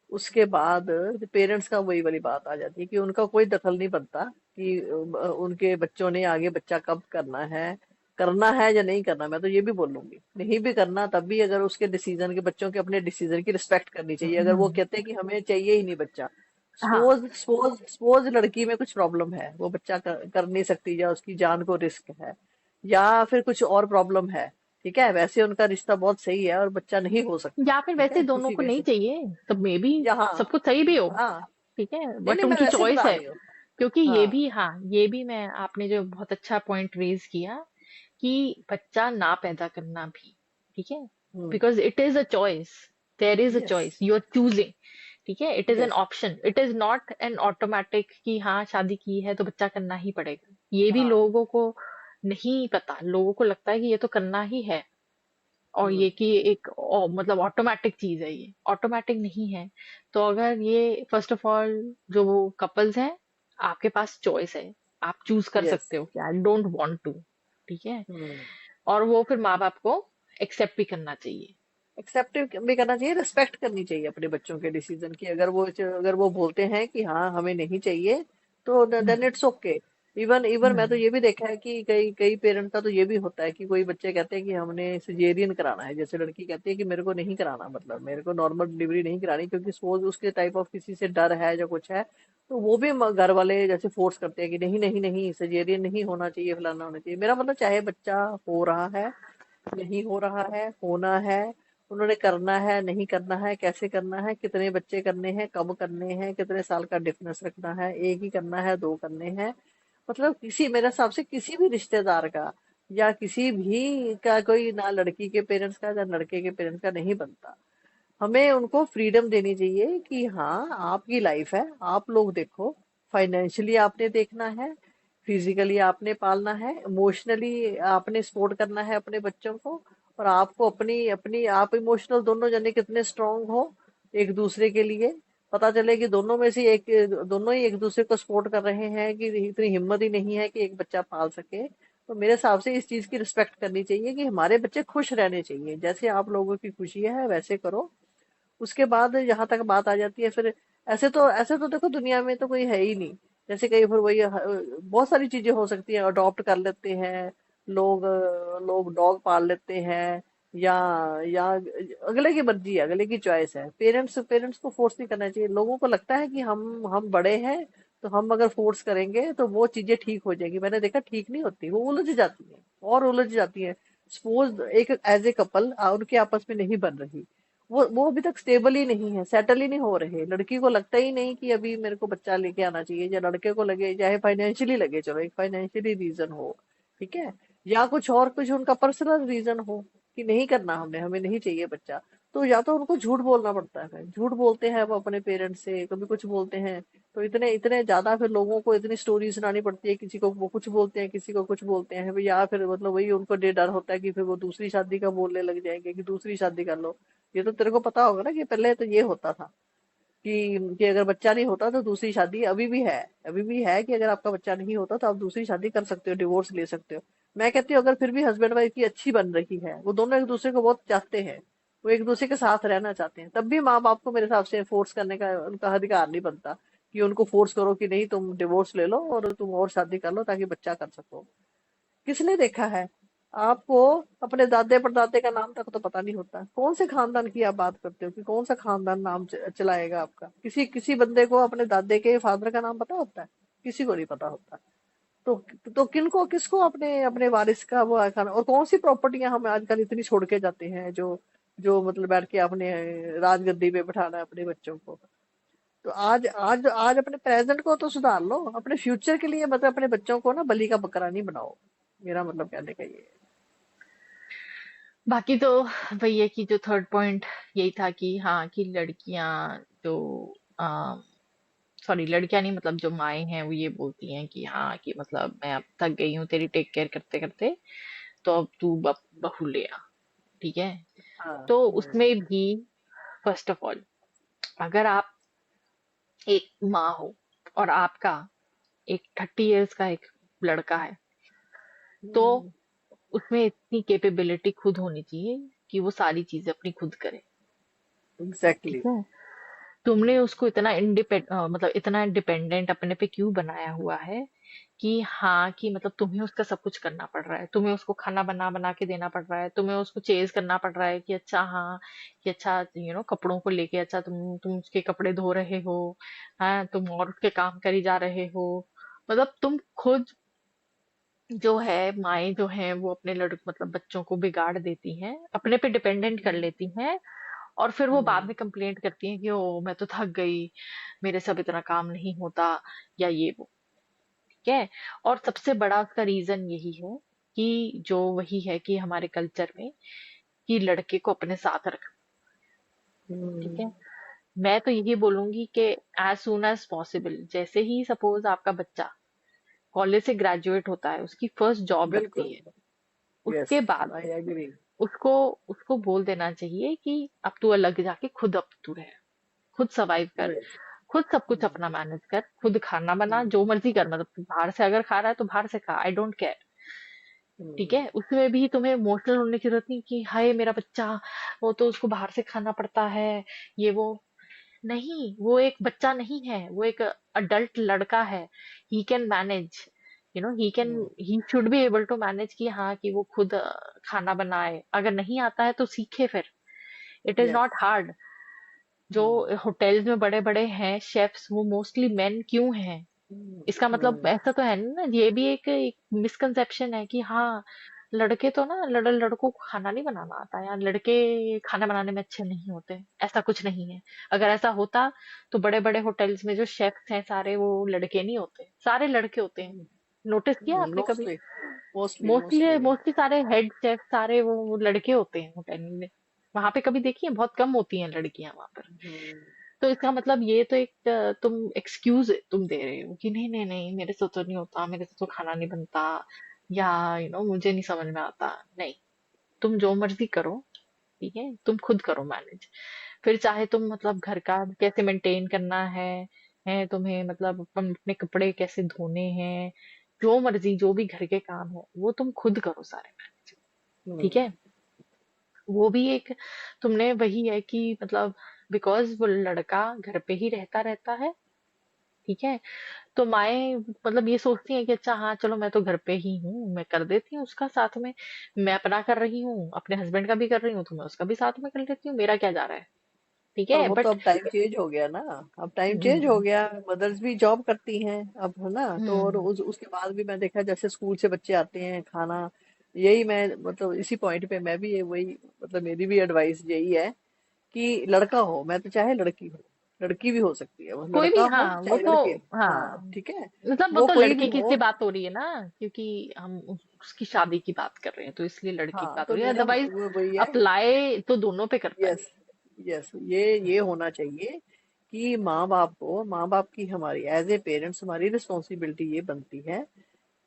उसके बाद पेरेंट्स का वही वाली बात आ जाती है कि उनका कोई दखल नहीं बनता कि उनके बच्चों ने आगे बच्चा कब करना है या नहीं करना। मैं तो ये भी बोलूंगी नहीं भी करना तब भी अगर उसके डिसीजन के, बच्चों के अपने डिसीजन की रिस्पेक्ट करनी चाहिए। अगर वो हम्म। कहते हैं कि हमें चाहिए ही नहीं बच्चा, हाँ, सपोज लड़की में कुछ प्रॉब्लम है, वो बच्चा कर नहीं सकती या उसकी जान को रिस्क है या फिर कुछ और प्रॉब्लम है, ठीक है, वैसे उनका रिश्ता बहुत सही है और बच्चा नहीं हो सकता, या फिर ठीक वैसे है, दोनों किसी को नहीं वैसे चाहिए, सब में भी या हाँ। सब कुछ सही भी हो। हाँ। ठीक है, नहीं बट नहीं, मैं उनकी वैसे चॉइस बता है। रही हूँ। क्योंकि ये हाँ। भी, हाँ, ये भी मैं, आपने जो बहुत अच्छा पॉइंट रेज किया कि बच्चा ना पैदा करना भी, ठीक है, हम्म। Because it is a choice, there is a yes. Choice, you are choosing. ठीक है, it is an yes. Option, it is not an automatic कि हाँ शादी की है तो बच्चा करना ही पड़ेगा। ये भी हाँ। लोगों को नहीं पता, लोगों को लगता है कि ये तो करना ही है, और हम्म। ये कि एक मतलब ऑटोमेटिक चीज है, ये ऑटोमेटिक नहीं है। तो अगर ये फर्स्ट ऑफ ऑल जो वो कपल्स हैं, आपके पास चॉइस है, आप चूज कर यस। सकते हो कि आई डोंट वांट टू। ठीक है, हम्म। और वो फिर माँ बाप को एक्सेप्ट भी करना चाहिए। एक्सेप्ट भी करना चाहिए, रिस्पेक्ट करनी चाहिए अपने बच्चों के डिसीजन की। अगर वो बोलते हैं कि हाँ हमें नहीं चाहिए तो then hmm. It's okay. Even even मैं तो हम्म। ये भी देखा है कि कई कई पेरेंट का तो ये भी होता है कि कोई बच्चे कहते हैं कि हमने सिजेरियन कराना है, जैसे लड़की कहती है कि मेरे को नहीं कराना, मतलब मेरे को नॉर्मल डिलीवरी नहीं करानी क्योंकि सपोज उसके टाइप ऑफ किसी से डर है या कुछ है, तो वो भी घर वाले जैसे फोर्स करते हैं कि नहीं नहीं नहीं, सिजेरियन नहीं होना चाहिए, फलाना होना चाहिए। मेरा मतलब चाहे बच्चा हो रहा है, नहीं हो रहा है, होना है, उन्होंने करना है, नहीं करना है, कैसे करना है, कितने बच्चे करने हैं, कब करने हैं, कितने साल का डिफरेंस रखना है, एक ही करना है, दो करने हैं, मतलब किसी, मेरे हिसाब से किसी भी रिश्तेदार का या किसी भी का कोई, ना लड़की के पेरेंट्स का या लड़के के पेरेंट्स का नहीं बनता। हमें उनको फ्रीडम देनी चाहिए कि हाँ आपकी लाइफ है, आप लोग देखो, फाइनेंशियली आपने देखना है, फिजिकली आपने पालना है, इमोशनली आपने सपोर्ट करना है अपने बच्चों को, और आपको अपनी अपनी आप इमोशनल दोनों जने कितने स्ट्रांग हो एक दूसरे के लिए, पता चले कि दोनों में से दोनों ही एक दूसरे को सपोर्ट कर रहे हैं कि इतनी हिम्मत ही नहीं है कि एक बच्चा पाल सके, तो मेरे हिसाब से इस चीज की रिस्पेक्ट करनी चाहिए कि हमारे बच्चे खुश रहने चाहिए, जैसे आप लोगों की खुशी है वैसे करो। उसके बाद जहां तक बात आ जाती है फिर, ऐसे तो देखो दुनिया में तो कोई है ही नहीं। जैसे कहीं फिर वही बहुत सारी चीजें हो सकती हैं, अडॉप्ट कर लेते हैं लोग, लोग डॉग पाल लेते हैं, या या अगले की मर्जी है, अगले की चॉइस है। पेरेंट्स पेरेंट्स को फोर्स नहीं करना चाहिए। लोगों को लगता है कि हम बड़े हैं, तो हम अगर फोर्स करेंगे तो वो चीजें ठीक हो जाएगी। मैंने देखा ठीक नहीं होती, वो उलझ जाती है और उलझ जाती है। सपोज एक एज ए कपल उनके आपस में नहीं बन रही, वो अभी तक स्टेबल ही नहीं है, सेटल ही नहीं हो रहे। लड़की को लगता ही नहीं कि अभी मेरे को बच्चा लेके आना चाहिए, या लड़के को लगे, चाहे फाइनेंशियली लगे, चलो एक फाइनेंशियली रीजन हो, ठीक है, या कुछ और कुछ उनका पर्सनल रीजन हो कि नहीं करना, हमें नहीं चाहिए बच्चा। तो या तो उनको झूठ बोलना पड़ता है, झूठ बोलते हैं वो अपने पेरेंट्स से, कभी कुछ बोलते हैं। तो इतने इतने ज्यादा फिर लोगों को इतनी स्टोरी सुनानी पड़ती है, किसी को वो कुछ बोलते हैं, किसी को कुछ बोलते हैं, या फिर मतलब वही उनको डर होता है कि फिर वो दूसरी शादी का बोलने लग जाएंगे कि दूसरी शादी कर लो। ये तो तेरे को पता होगा ना कि पहले तो ये होता था कि अगर बच्चा नहीं होता तो दूसरी शादी, अभी भी है कि अगर आपका बच्चा नहीं होता तो आप दूसरी शादी कर सकते हो, डिवोर्स ले सकते हो। मैं कहती हूँ अगर फिर भी हस्बैंड वाइफ की अच्छी बन रही है, वो दोनों एक दूसरे को बहुत चाहते हैं, वो एक दूसरे के साथ रहना चाहते हैं, तब भी माँ बाप को मेरे हिसाब से फोर्स करने का उनका अधिकार नहीं बनता कि उनको फोर्स करो कि नहीं तुम डिवोर्स ले लो और तुम और शादी कर लो ताकि बच्चा कर सको। किसने देखा है? आपको अपने दादे परदादे का नाम तक तो पता नहीं होता। कौन से खानदान की आप बात करते हो कि कौन सा खानदान नाम चलाएगा आपका? किसी किसी बंदे को अपने दादे के फादर का नाम पता होता है? किसी को नहीं पता होता। तो तो किनको किसको अपने अपने वारिस का वो खाना, और कौन सी प्रॉपर्टियां हम आजकल इतनी छोड़ के जाते हैं जो जो मतलब बैठ के अपने राजगद्दी पे बिठाना है अपने बच्चों को। तो आज आज आज अपने प्रेजेंट को तो सुधार लो, अपने फ्यूचर के लिए मतलब अपने बच्चों को ना बलि का बकरा नहीं बनाओ। मेरा मतलब कहने का ये है। बाकी तो वही है कि जो थर्ड पॉइंट यही था कि हाँ, कि लड़कियां जो सॉरी, लड़कियां नहीं, मतलब जो माएँ हैं वो ये बोलती हैं कि हाँ, कि मतलब मैं अब थक गई हूँ तेरी टेक केयर करते करते, तो अब तू बहू ले आ। ठीक है। हाँ। तो उसमें भी फर्स्ट ऑफ ऑल, अगर आप एक माँ हो और आपका एक 30 इयर्स का एक लड़का है, तो उसमें इतनी कैपेबिलिटी खुद होनी चाहिए कि वो सारी चीजें अपनी खुद करे। ठीक एग्जैक्टली। है। तुमने उसको इतना मतलब इतना डिपेंडेंट अपने पे क्यों बनाया हुआ है कि हाँ, कि मतलब तुम्हें उसका सब कुछ करना पड़ रहा है, तुम्हें उसको खाना बना बना के देना पड़ रहा है, तुम्हें उसको चेज करना पड़ रहा है कि अच्छा, हाँ, कि अच्छा कपड़ों को लेके अच्छा तुम उसके कपड़े धो रहे हो, हाँ, तुम और उसके काम करी जा रहे हो। मतलब तुम खुद जो है, माएँ जो हैं वो अपने मतलब बच्चों को बिगाड़ देती हैं, अपने पे डिपेंडेंट कर लेती हैं, और फिर वो बाद में कंप्लेंट करती हैं कि ओ मैं तो थक गई, मेरे से अब इतना काम नहीं होता, या ये वो। ठीक है। और सबसे बड़ा उसका रीजन यही है कि जो वही है कि हमारे कल्चर में कि लड़के को अपने साथ रखना। ठीक है। मैं तो यही बोलूंगी कि एज सुन एज पॉसिबल, जैसे ही सपोज आपका बच्चा कॉलेज से ग्रेजुएट होता है, उसकी फर्स्ट जॉब लगती बिल्कुल। है, यस। उसके बाद आई एग्री। उसको उसको बोल देना चाहिए कि अब तू अलग जाके खुद, अब तू रह, खुद सर्वाइव कर, राइट। खुद सब कुछ अपना मैनेज कर, खुद खाना बना, जो मर्जी कर, मतलब तू बाहर से अगर खा रहा है तो बाहर से खा, आई डोंट केयर। ठीक है। उसमें भी तुम्हें इमोशनल होने की जरूरत नहीं कि हाय मेरा बच्चा, वो तो उसको बाहर से खाना पड़ता है, ये वो। नहीं, वो एक बच्चा नहीं है, वो एक अडल्ट लड़का है। He can manage, he should be able to manage कि हाँ, कि वो खुद खाना बनाए, अगर नहीं आता है तो सीखे फिर। It is yes. Not hard. जो होटल्स में बड़े बड़े हैं शेफ्स, वो मोस्टली मेन क्यों हैं? इसका मतलब ऐसा तो है नहीं ना, ये भी एक मिसकंसेप्शन है कि हाँ, लड़के तो ना, लड़कों को खाना नहीं बनाना आता, या लड़के खाना बनाने में अच्छे नहीं होते, ऐसा कुछ नहीं है। अगर ऐसा होता तो बड़े बड़े होटल्स में जो शेफ्स हैं सारे वो लड़के नहीं होते, सारे लड़के होते हैं। नोटिस किया आपने कभी? Mostly mostly mostly mostly. Mostly सारे हेड शेफ सारे वो लड़के होते हैं होटल में। वहां पे कभी देखिए, बहुत कम होती हैं लड़कियां वहां पर। तो इसका मतलब ये तो एक तुम एक्सक्यूज तुम दे रहे हो कि नहीं नहीं नहीं, मेरे से तो नहीं होता, मेरे से तो खाना नहीं बनता, या मुझे नहीं समझ में आता। नहीं, तुम जो मर्जी करो। ठीक है, तुम खुद करो मैनेज। फिर चाहे तुम मतलब घर का कैसे मेंटेन करना है तुम्हें, मतलब अपने कपड़े कैसे धोने हैं, जो मर्जी जो भी घर के काम है वो तुम खुद करो सारे मैनेज। ठीक हम्म। है। वो भी एक तुमने वही है कि मतलब बिकॉज वो लड़का घर पे ही रहता रहता है। ठीक है। तो माएँ मतलब ये सोचती हैं कि अच्छा हाँ चलो मैं तो घर पे ही हूँ, मैं कर देती हूँ उसका साथ में। मैं अपना कर रही हूँ, अपने हस्बैंड का भी कर रही हूँ, तो मैं उसका भी साथ में कर लेती हूँ, मेरा क्या जा रहा है। ठीक पर है वो तो बट अब टाइम चेंज हो गया ना। अब टाइम चेंज हो हम्म गया। मदर्स भी जॉब करती हैं अब, है ना। तो और हम्म उसके बाद भी मैं देखा, जैसे स्कूल से बच्चे आते हैं खाना, यही मैं मतलब इसी पॉइंट पे मैं भी ये वही मतलब मेरी भी एडवाइस यही है कि लड़का हो, मैं तो चाहे लड़की हो, लड़की भी हो सकती है, वो कोई लड़का भी हो हाँ वो चाहे तो लड़के। हाँ हाँ ठीक है। मतलब वो वो तो कोई भी लड़के की हो। से बात हो रही है ना, क्योंकि हम उसकी शादी की बात कर रहे हैं तो इसलिए लड़के की हाँ बात हो तो रही है, मेरा अदरवाइज वो वही है। अप्लाई तो दोनों पे करता है। यस। यस। ये होना चाहिए कि माँ बाप की हमारी एज ए पेरेंट्स हमारी रिस्पॉन्सिबिलिटी ये बनती है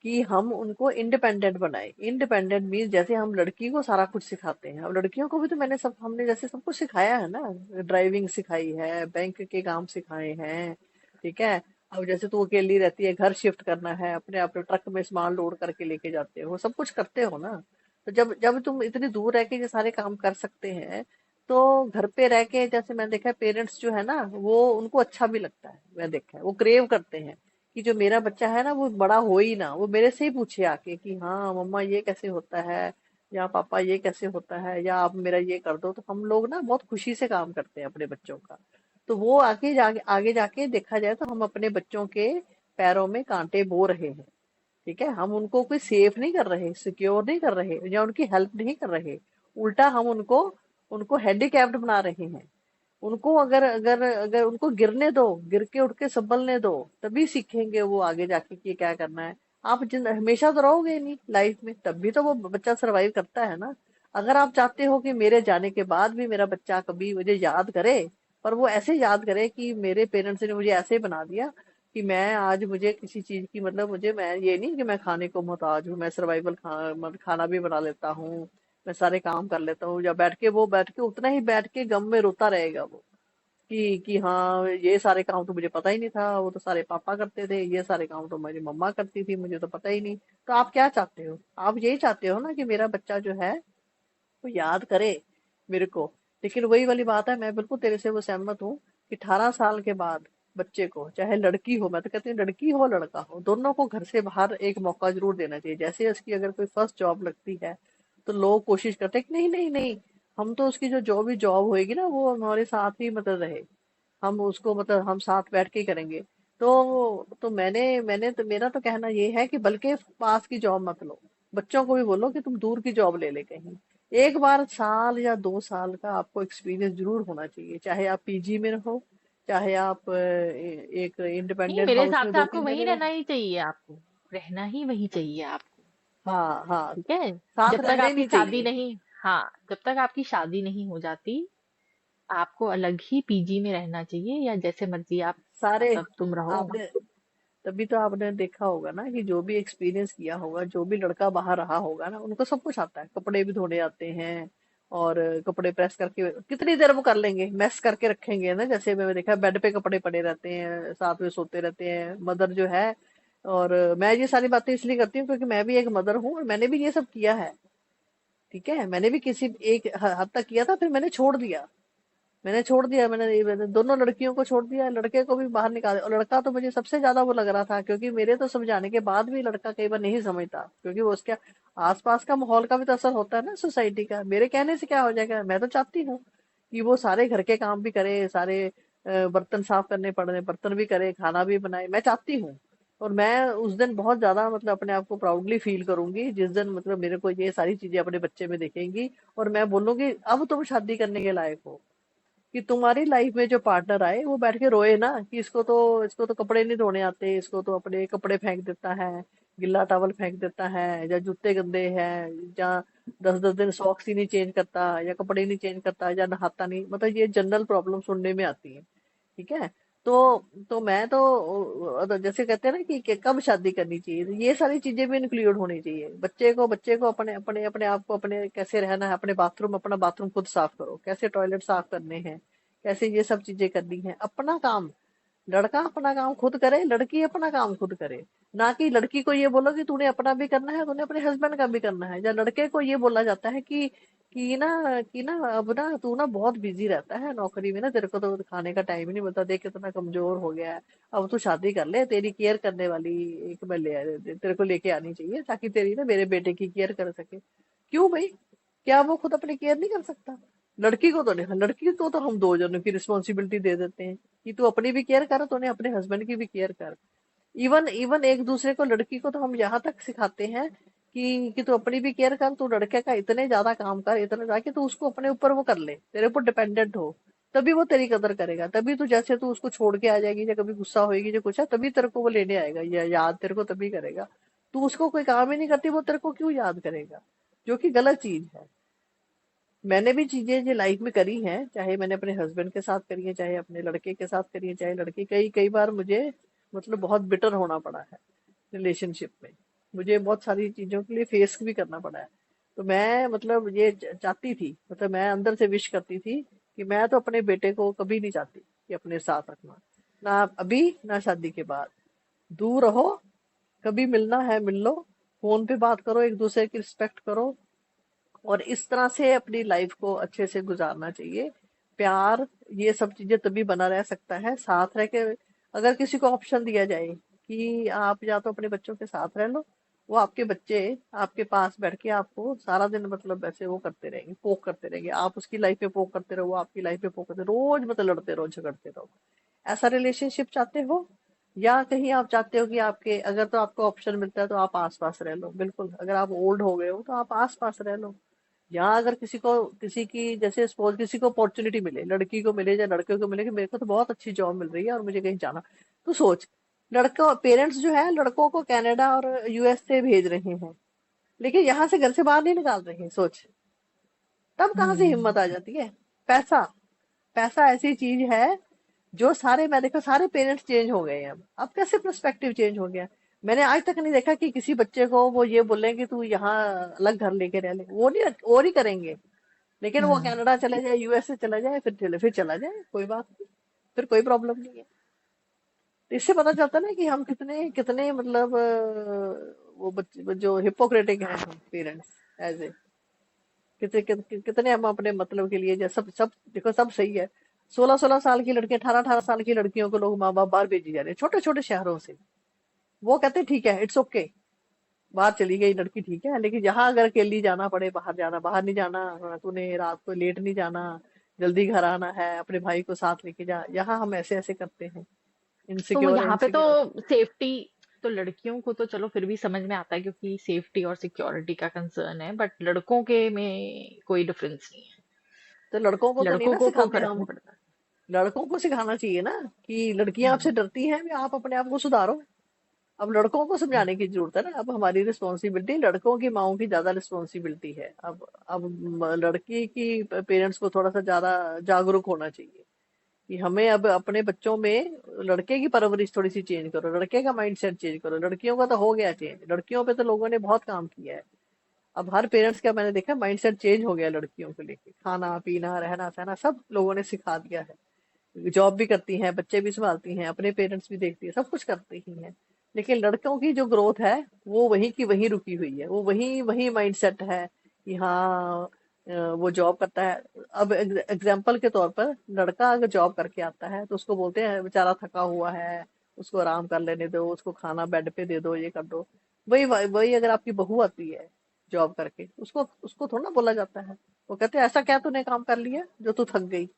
कि हम उनको इंडिपेंडेंट बनाए। इंडिपेंडेंट मीन जैसे हम लड़की को सारा कुछ सिखाते हैं, अब लड़कियों को भी तो हमने जैसे सब कुछ सिखाया है ना। ड्राइविंग सिखाई है, बैंक के काम सिखाए हैं। ठीक है। अब जैसे तू अकेली रहती है, घर शिफ्ट करना है, अपने अपने ट्रक में सामान लोड करके लेके जाते हो, सब कुछ करते हो ना। तो जब जब तुम इतनी दूर रह के ये सारे काम कर सकते हैं, तो घर पे रह के जैसे मैंने देखा है पेरेंट्स जो है ना, वो उनको अच्छा भी लगता है, मैं देखा है वो क्रेव करते हैं कि जो मेरा बच्चा है ना वो बड़ा हो ही ना, वो मेरे से ही पूछे आके कि हाँ मम्मा ये कैसे होता है, या पापा ये कैसे होता है, या आप मेरा ये कर दो। तो हम लोग ना बहुत खुशी से काम करते हैं अपने बच्चों का। तो वो आगे जाके देखा जाए तो हम अपने बच्चों के पैरों में कांटे बो रहे हैं। ठीक है। हम उनको कोई सेफ नहीं कर रहे, सिक्योर नहीं कर रहे, या उनकी हेल्प नहीं कर रहे। उल्टा हम उनको उनको हैंडीकैप्ड बना रहे हैं। उनको अगर अगर अगर उनको गिरने दो, गिर के उठ के संभलने दो, तभी सीखेंगे वो आगे जाके कि क्या करना है। आप हमेशा तो रहोगे नहीं लाइफ में, तब भी तो वो बच्चा सरवाइव करता है ना। अगर आप चाहते हो कि मेरे जाने के बाद भी मेरा बच्चा कभी मुझे याद करे, पर वो ऐसे याद करे कि मेरे पेरेंट्स ने मुझे ऐसे बना दिया कि मैं आज मुझे किसी चीज की मतलब मुझे मैं ये नहीं कि मैं खाने को मोहताज हूँ, मैं सर्वाइवल मतलब खाना भी बना लेता हूँ, मैं सारे काम कर लेता हूँ, या बैठ के उतना ही बैठ के गम में रोता रहेगा वो कि हाँ ये सारे काम तो मुझे पता ही नहीं था, वो तो सारे पापा करते थे, ये सारे काम तो मेरी मम्मा करती थी, मुझे तो पता ही नहीं। तो आप क्या चाहते हो? आप यही चाहते हो ना कि मेरा बच्चा जो है वो याद करे मेरे को। लेकिन वही वाली बात है, मैं बिल्कुल तेरे से वो सहमत हूँ कि 18 साल के बाद बच्चे को, चाहे लड़की हो, मैं तो कहती हूँ लड़की हो लड़का हो, दोनों को घर से बाहर एक मौका जरूर देना चाहिए। जैसे उसकी अगर कोई फर्स्ट जॉब लगती है, तो लोग कोशिश करते हैं कि नहीं नहीं नहीं, हम तो उसकी जो भी जॉब होएगी ना वो हमारे साथ ही मतलब रहे, हम उसको मतलब हम साथ बैठ के ही करेंगे। तो मैंने तो मेरा तो कहना ये है कि बल्कि पास की जॉब मत लो, बच्चों को भी बोलो कि तुम दूर की जॉब ले ले कहीं। एक बार साल या 2 साल का आपको एक्सपीरियंस जरूर होना चाहिए, चाहे आप पीजी में रहो, चाहे आप एक नहीं इंडिपेंडेंट मेरे हाउस हिसाब में से दो आपको तीन वहीं जने रहना रहो। ही चाहिए, आपको रहना ही वहीं चाहिए आपको। हाँ हाँ। ठीक है। साथ जब तक रहना ही आपकी नहीं शादी चाहिए। नहीं, हाँ जब तक आपकी शादी नहीं हो जाती आपको अलग ही पीजी में रहना चाहिए, या जैसे मर्जी आप सारे मतलब तुम रहो। आपने तभी तो आपने देखा होगा ना कि जो भी एक्सपीरियंस किया होगा, जो भी लड़का बाहर रहा होगा ना, उनको सब कुछ आता है, कपड़े भी धोने आते हैं, और कपड़े प्रेस करके कितनी देर वो कर लेंगे, मैस करके रखेंगे ना। जैसे मैंने देखा बेड पे कपड़े पड़े रहते हैं, साथ में सोते रहते हैं मदर जो है। और मैं ये सारी बातें इसलिए करती हूँ क्योंकि मैं भी एक मदर हूँ और मैंने भी ये सब किया है। ठीक है। मैंने भी किसी एक हद तक किया था, फिर मैंने दोनों लड़कियों को छोड़ दिया, लड़के को भी बाहर निकाल दिया। और लड़का तो मुझे सबसे ज्यादा वो लग रहा था, क्योंकि मेरे तो समझाने के बाद भी लड़का कई बार नहीं समझता, क्योंकि वो उसके आसपास का माहौल का भी तो असर होता है ना, सोसाइटी का। मेरे कहने से क्या हो जाएगा, मैं तो चाहती हूँ कि वो सारे घर के काम भी करे, सारे बर्तन साफ करने पड़े बर्तन भी करे, खाना भी बनाए, मैं चाहती हूँ। और मैं उस दिन बहुत ज्यादा मतलब अपने आप को प्राउडली फील करूंगी जिस दिन मतलब मेरे को ये सारी चीजें अपने बच्चे में दिखेंगी। और मैं बोलूंगी अब तुम शादी करने के लायक हो, कि तुम्हारी लाइफ में जो पार्टनर आए वो बैठ के रोए ना कि इसको तो कपड़े नहीं धोने आते, इसको तो अपने कपड़े फेंक देता है, गिल्ला टॉवल फेंक देता है, या जूते गंदे हैं, या 10-10 दिन सॉक्स ही नहीं चेंज करता, या कपड़े नहीं चेंज करता, या नहाता नहीं, मतलब ये जनरल प्रॉब्लम सुनने में आती है। ठीक है। तो मैं तो जैसे कहते हैं ना कि कब शादी करनी चाहिए, तो ये सारी चीजें भी इंक्लूड होनी चाहिए। बच्चे को अपने अपने अपने आप को अपने कैसे रहना है, अपने बाथरूम अपना बाथरूम खुद साफ करो, कैसे टॉयलेट साफ करने हैं, कैसे ये सब चीजें करनी है, अपना काम लड़का अपना काम खुद करे, लड़की अपना काम खुद करे। ना कि लड़की को ये बोलो कि तूने अपना भी करना है, तूने अपने हस्बैंड का भी करना है। या लड़के को ये बोला जाता है कि ना अब ना तू ना बहुत बिजी रहता है नौकरी में, ना तेरे को तो खाने का टाइम ही नहीं मिलता, देख कितना कमजोर हो गया है। अब तू शादी कर ले, तेरी केयर करने वाली एक मैं तेरे को लेके आनी चाहिए, ताकि तेरी ना मेरे बेटे की केयर कर सके। क्यों भाई? क्या वो खुद अपनी केयर नहीं कर सकता? लड़की को तो नहीं, लड़की को तो हम दो जनों की रिस्पॉन्सिबिलिटी दे देते हैं कि तू अपनी भी केयर कर, तूने अपने हस्बैंड की भी केयर कर। इवन इवन एक दूसरे को, लड़की को तो हम यहाँ तक सिखाते हैं कि तू अपनी भी केयर कर, तू लड़के का इतने ज्यादा काम कर, इतना ज्यादा कि तू उसको अपने ऊपर वो कर ले, तेरे ऊपर डिपेंडेंट हो। तभी वो तेरी कदर करेगा। तभी तू, जैसे तू उसको छोड़ के आ जाएगी या कभी गुस्सा होएगी जो कुछ है, तभी तेरे को वो लेने आएगा या याद तेरे को तभी करेगा। तू उसको कोई काम ही नहीं करती, वो तेरे को क्यों याद करेगा? जो कि गलत चीज है। मैंने भी चीजें जो लाइफ में करी हैं, चाहे मैंने अपने हस्बैंड के साथ करी है, चाहे अपने लड़के के साथ करी है, चाहे लड़की, कई कई बार मुझे मतलब बहुत बिटर होना पड़ा है रिलेशनशिप में। मुझे बहुत सारी चीजों के लिए फेस भी करना पड़ा है। तो मैं मतलब ये चाहती थी, मतलब मैं अंदर से विश करती थी कि मैं तो अपने बेटे को कभी नहीं चाहती कि अपने साथ रखना, ना अभी ना शादी के बाद। दूर रहो, कभी मिलना है मिल लो, फोन पे बात करो, एक दूसरे की रिस्पेक्ट करो, और इस तरह से अपनी लाइफ को अच्छे से गुजारना चाहिए। प्यार, ये सब चीजें तभी बना रह सकता है साथ रह के। अगर किसी को ऑप्शन दिया जाए कि आप या तो अपने बच्चों के साथ रह लो, वो आपके बच्चे आपके पास बैठ के आपको सारा दिन मतलब ऐसे वो करते रहेंगे, पोक करते रहेंगे, आप उसकी लाइफ में पोक करते रहो, वो आपकी लाइफ में पोक करते रहो, रोज मतलब लड़ते रहो, झगड़ते रहो। ऐसा रिलेशनशिप चाहते हो? या कहीं आप चाहते हो कि आपके, अगर तो आपको ऑप्शन मिलता है तो आप आस पास रह लो, बिल्कुल। अगर आप ओल्ड हो गए हो तो आप आस पास रह लो। यहाँ अगर किसी को, किसी की जैसे सपोज किसी को अपॉर्चुनिटी मिले, लड़की को मिले या लड़के को मिले कि मेरे को तो बहुत अच्छी जॉब मिल रही है और मुझे कहीं जाना, तो सोच, लड़कों पेरेंट्स जो है लड़कों को कनाडा और यूएस से भेज रहे हैं, लेकिन यहाँ से घर से बाहर नहीं निकाल रहे हैं। सोच, तब कहाँ से हम्म। हिम्मत आ जाती है? पैसा। पैसा ऐसी चीज है जो सारे, मैं देखो सारे पेरेंट्स चेंज हो गए हैं। अब कैसे पर्सपेक्टिव चेंज हो गया? मैंने आज तक नहीं देखा कि किसी बच्चे को वो ये बोले कि तू यहाँ अलग घर लेके रह ले, वो नहीं, और ही करेंगे। लेकिन वो हम्म। कनाडा चले जाए, यूएसए चला जाए, फिर चला जाए, कोई बात नहीं, फिर कोई प्रॉब्लम नहीं है। तो इससे पता चलता है ना कि हम कितने कितने मतलब वो बच्चे जो हिपोक्रेटिक हैं हम पेरेंट्स, एज ए कितने हम अपने मतलब के लिए, सब सब देखो सब सही है। 16-16 साल की लड़कियां, 18-18 साल की लड़कियों को लोग माँ बाप बाहर भेजी जा रहे हैं, छोटे छोटे शहरों से। वो कहते हैं ठीक है, इट्स ओके, बाहर चली गई लड़की ठीक है, लेकिन यहाँ अगर अकेली जाना पड़े, बाहर जाना, बाहर नहीं जाना, हाँ, तूने रात को लेट नहीं जाना, जल्दी घर आना है, अपने भाई को साथ लेके जा, यहाँ हम ऐसे ऐसे करते हैं। तो इनसिक्योर यहाँ पे तो इनसिक्योर। सेफ्टी, तो लड़कियों को तो चलो फिर भी समझ में आता है क्योंकि सेफ्टी और सिक्योरिटी का कंसर्न है, बट लड़कों के में कोई डिफरेंस नहीं है। तो लड़कों को तो नहीं लड़कों ना को तो सिखाते फर्क हम। नहीं पड़ता। लड़कों को सिखाना चाहिए ना कि लड़कियां आपसे हम्म। डरती हैं, भी आप अपने आप को सुधारो। अब लड़कों को हम्म। समझाने की जरूरत है ना, अब हमारी रिस्पॉन्सिबिलिटी, लड़कों की माओ की ज्यादा रिस्पॉन्सिबिलिटी है। अब लड़की की पेरेंट्स को थोड़ा सा ज्यादा जागरूक होना चाहिए कि हमें अब अपने बच्चों में लड़के की परवरिश थोड़ी सी चेंज करो, लड़के का माइंडसेट चेंज करो। लड़कियों का तो हो गया चेंज, लड़कियों पे तो लोगों ने बहुत काम किया है। अब हर पेरेंट्स का मैंने देखा माइंडसेट चेंज हो गया लड़कियों को लेके, खाना पीना रहना सहना सब लोगों ने सिखा दिया है। जॉब भी करती हैं, बच्चे भी संभालती हैं, अपने पेरेंट्स भी देखती है, सब कुछ करती ही हैं। लेकिन लड़कों की जो ग्रोथ है वो वहीं की वहीं रुकी हुई है, वो वहीं वहीं माइंडसेट है कि हाँ वो जॉब करता है। अब एग्जाम्पल के तौर पर, लड़का अगर जॉब करके आता है तो उसको बोलते हैं बेचारा थका हुआ है, उसको आराम कर लेने दो, उसको खाना बेड पे दे दो, ये कर दो। वही वही अगर आपकी बहू आती है जॉब करके, उसको उसको थोड़ा ना बोला जाता है। वो कहते हैं ऐसा क्या तूने काम कर लिया जो तू थक गई?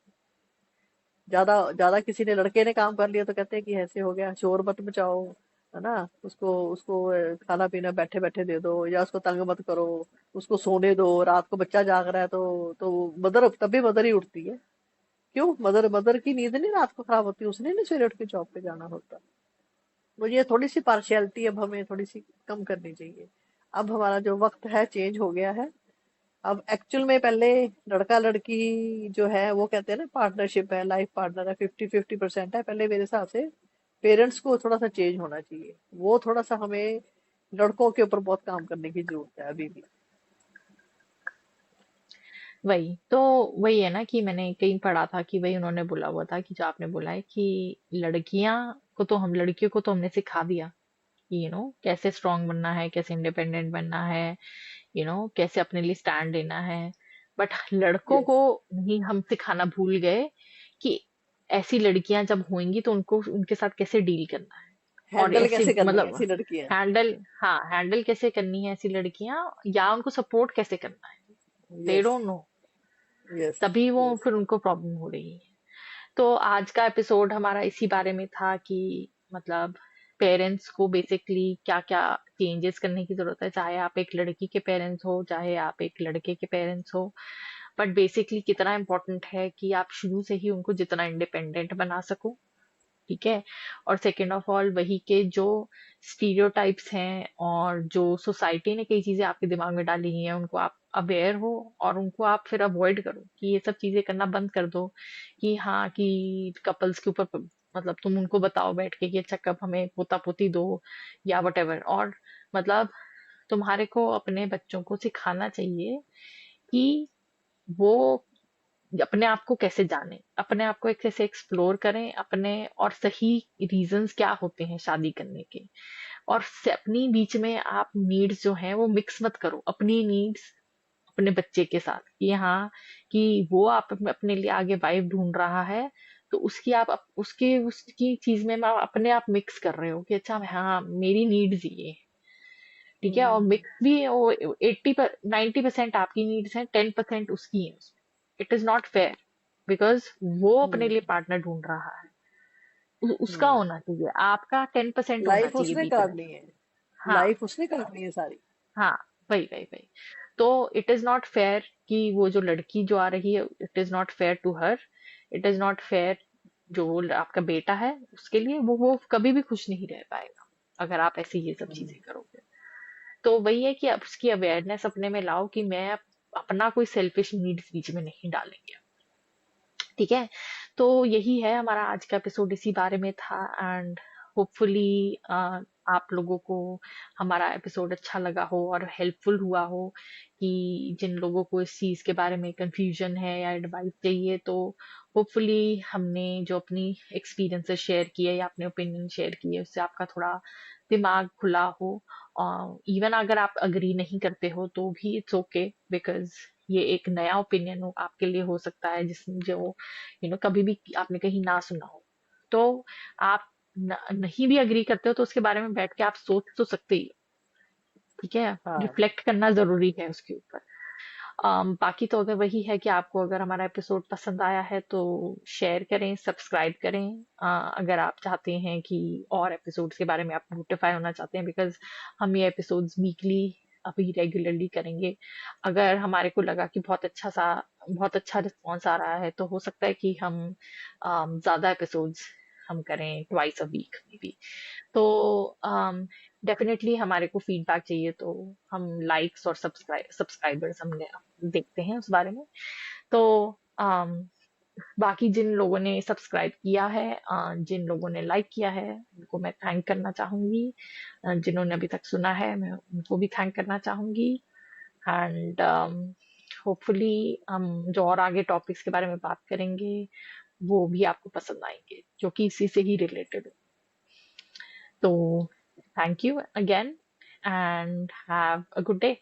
ज्यादा ज्यादा किसी ने, लड़के ने काम कर लिया तो कहते हैं कि ऐसे हो गया, शोर मत मचाओ, है ना, उसको उसको खाना पीना बैठे बैठे दे दो, या उसको तंग मत करो, उसको सोने दो, रात को बच्चा जाग रहा है तो मदर, तभी मदर ही उठती है। क्यों? मदर मदर की नींद नहीं रात को खराब होती, उसने नहीं सवेरे उठ के जॉब पे जाना होता। मुझे थोड़ी सी पार्शियलिटी अब हमें थोड़ी सी कम करनी चाहिए। अब हमारा जो वक्त है चेंज हो गया है। अब एक्चुअल में पहले लड़का लड़की जो है वो कहते हैं ना पार्टनरशिप है, लाइफ पार्टनर है, 50-50% है। पहले मेरे हिसाब से पेरेंट्स को थोड़ा सा चेंज होना चाहिए, वो थोड़ा सा हमें लड़कों के ऊपर बहुत काम करने की जरूरत है अभी भी। वही तो, वही है ना कि मैंने कहीं पढ़ा था कि वही उन्होंने बोला हुआ था कि जो आपने बोला है कि लड़कियां लड़कियों को तो हमने सिखा दिया कि कैसे स्ट्रांग बनना है, कैसे इंडिपेंडेंट बनना है, कैसे अपने लिए स्टैंड लेना है। बट लड़कों यस। को नहीं, हम सिखाना भूल गए कि ऐसी लड़कियां जब होंगी तो उनको उनके साथ कैसे डील करना है। और हैंडल ऐसे कैसे करनी है मतलब ऐसी लड़कियां। हैंडल, हाँ, हैंडल कैसे करनी है ऐसी लड़कियां, या उनको सपोर्ट कैसे करना है। दे यस। Don't know. यस। तभी वो यस। फिर उनको प्रॉब्लम हो रही है। तो आज का एपिसोड हमारा इसी बारे में था कि मतलब पेरेंट्स को बेसिकली क्या क्या चेंजेस करने की जरूरत है, चाहे आप एक लड़की के पेरेंट्स हो चाहे आप एक लड़के के पेरेंट्स हो। बट बेसिकली कितना इम्पोर्टेंट है कि आप शुरू से ही उनको जितना इंडिपेंडेंट बना सको। ठीक है। और सेकेंड ऑफ ऑल वही के जो स्टीरियोटाइप्स हैं और जो सोसाइटी ने कई चीजें आपके दिमाग में डाली हैं उनको आप अवेयर हो, और उनको आप फिर अवॉइड करो कि ये सब चीजें करना बंद कर दो। कि हाँ, कि कपल्स के ऊपर मतलब तुम उनको बताओ बैठ के कि अच्छा कब हमें पोता पोती दो या वट एवर। और मतलब तुम्हारे को अपने बच्चों को सिखाना चाहिए कि वो अपने आप को कैसे जाने, अपने आप को एक कैसे एक्सप्लोर करें अपने, और सही रीजंस क्या होते हैं शादी करने के। और अपनी बीच में आप नीड्स जो हैं वो मिक्स मत करो, अपनी नीड्स अपने बच्चे के साथ, कि हाँ, कि वो आप अपने लिए आगे वाइफ ढूंढ रहा है, तो उसकी आप उसके उसकी चीज में आप अपने आप मिक्स कर रहे हो कि अच्छा हाँ मेरी नीड्स ये है। ठीक है। और हम्म। मिक्स भी वो 90% आपकी नीड्स हैं, 10% उसकी है उसमें। It is not fair, because वो अपने लिए हम्म। पार्टनर ढूंढ रहा है। उसका हम्म। होना चाहिए, आपका 10% होना लाइफ चाहिए उसने बीच में। काटनी है। हाँ, लाइफ उसने काटनी है सारी। हाँ, वही वही वही। तो इट इज नॉट फेयर कि वो जो लड़की जो आ रही है, it is not fair to her, it is not fair जो आपका बेटा है उसके लिए, वो कभी भी खुश नहीं रह पाएगा अगर आप ऐसी ये सब हम्म। चीजें करोगे। तो वही है कि आप उसकी अवेयरनेस अपने में लाओ कि मैं अपना कोई सेल्फिश नीड्स बीच में नहीं डालेंगे। ठीक है। तो यही है हमारा आज का एपिसोड, इसी बारे में था। एंड होपफुली आप लोगों को हमारा एपिसोड अच्छा लगा हो और हेल्पफुल हुआ हो, कि जिन लोगों को इस चीज के बारे में कंफ्यूजन है या एडवाइस चाहिए, तो होपफुली हमने जो अपनी एक्सपीरियंसेस शेयर किए या अपने ओपिनियन शेयर किए उससे आपका थोड़ा दिमाग खुला हो। इवन अगर आप अग्री नहीं करते हो तो भी इट्स ओके, बिकॉज ये एक नया ओपिनियन हो आपके लिए, हो सकता है जिसमें जो कभी भी आपने कहीं ना सुना हो। तो आप नहीं भी अग्री करते हो तो उसके बारे में बैठ के आप सोच तो सकते ही हो। ठीक है। हाँ। रिफ्लेक्ट करना जरूरी है उसके ऊपर। बाकी तो अगर वही है कि आपको अगर हमारा एपिसोड पसंद आया है तो शेयर करें, सब्सक्राइब करें। अगर आप चाहते हैं कि और एपिसोड्स के बारे में आप नोटिफाई होना चाहते हैं, बिकॉज हम ये एपिसोड्स वीकली अभी रेगुलरली करेंगे। अगर हमारे को लगा कि बहुत अच्छा रिस्पॉन्स आ रहा है तो हो सकता है कि हम ज्यादा एपिसोड्स हम करें, ट्वाइस अ वीक में भी। तो डेफिनेटली हमारे को फीडबैक चाहिए, तो हम लाइक्स और सब्सक्राइबर्स हम देखते हैं उस बारे में। तो um, बाकी जिन लोगों ने सब्सक्राइब किया है, जिन लोगों ने लाइक किया है, उनको मैं थैंक करना चाहूंगी। जिन्होंने अभी तक सुना है मैं उनको भी थैंक करना चाहूंगी। एंड होपफुली हम जो और आगे टॉपिक्स के बारे में बात करेंगे वो भी आपको पसंद आएंगे, जो कि इसी से ही रिलेटेड हो। तो thank you again and have a good day.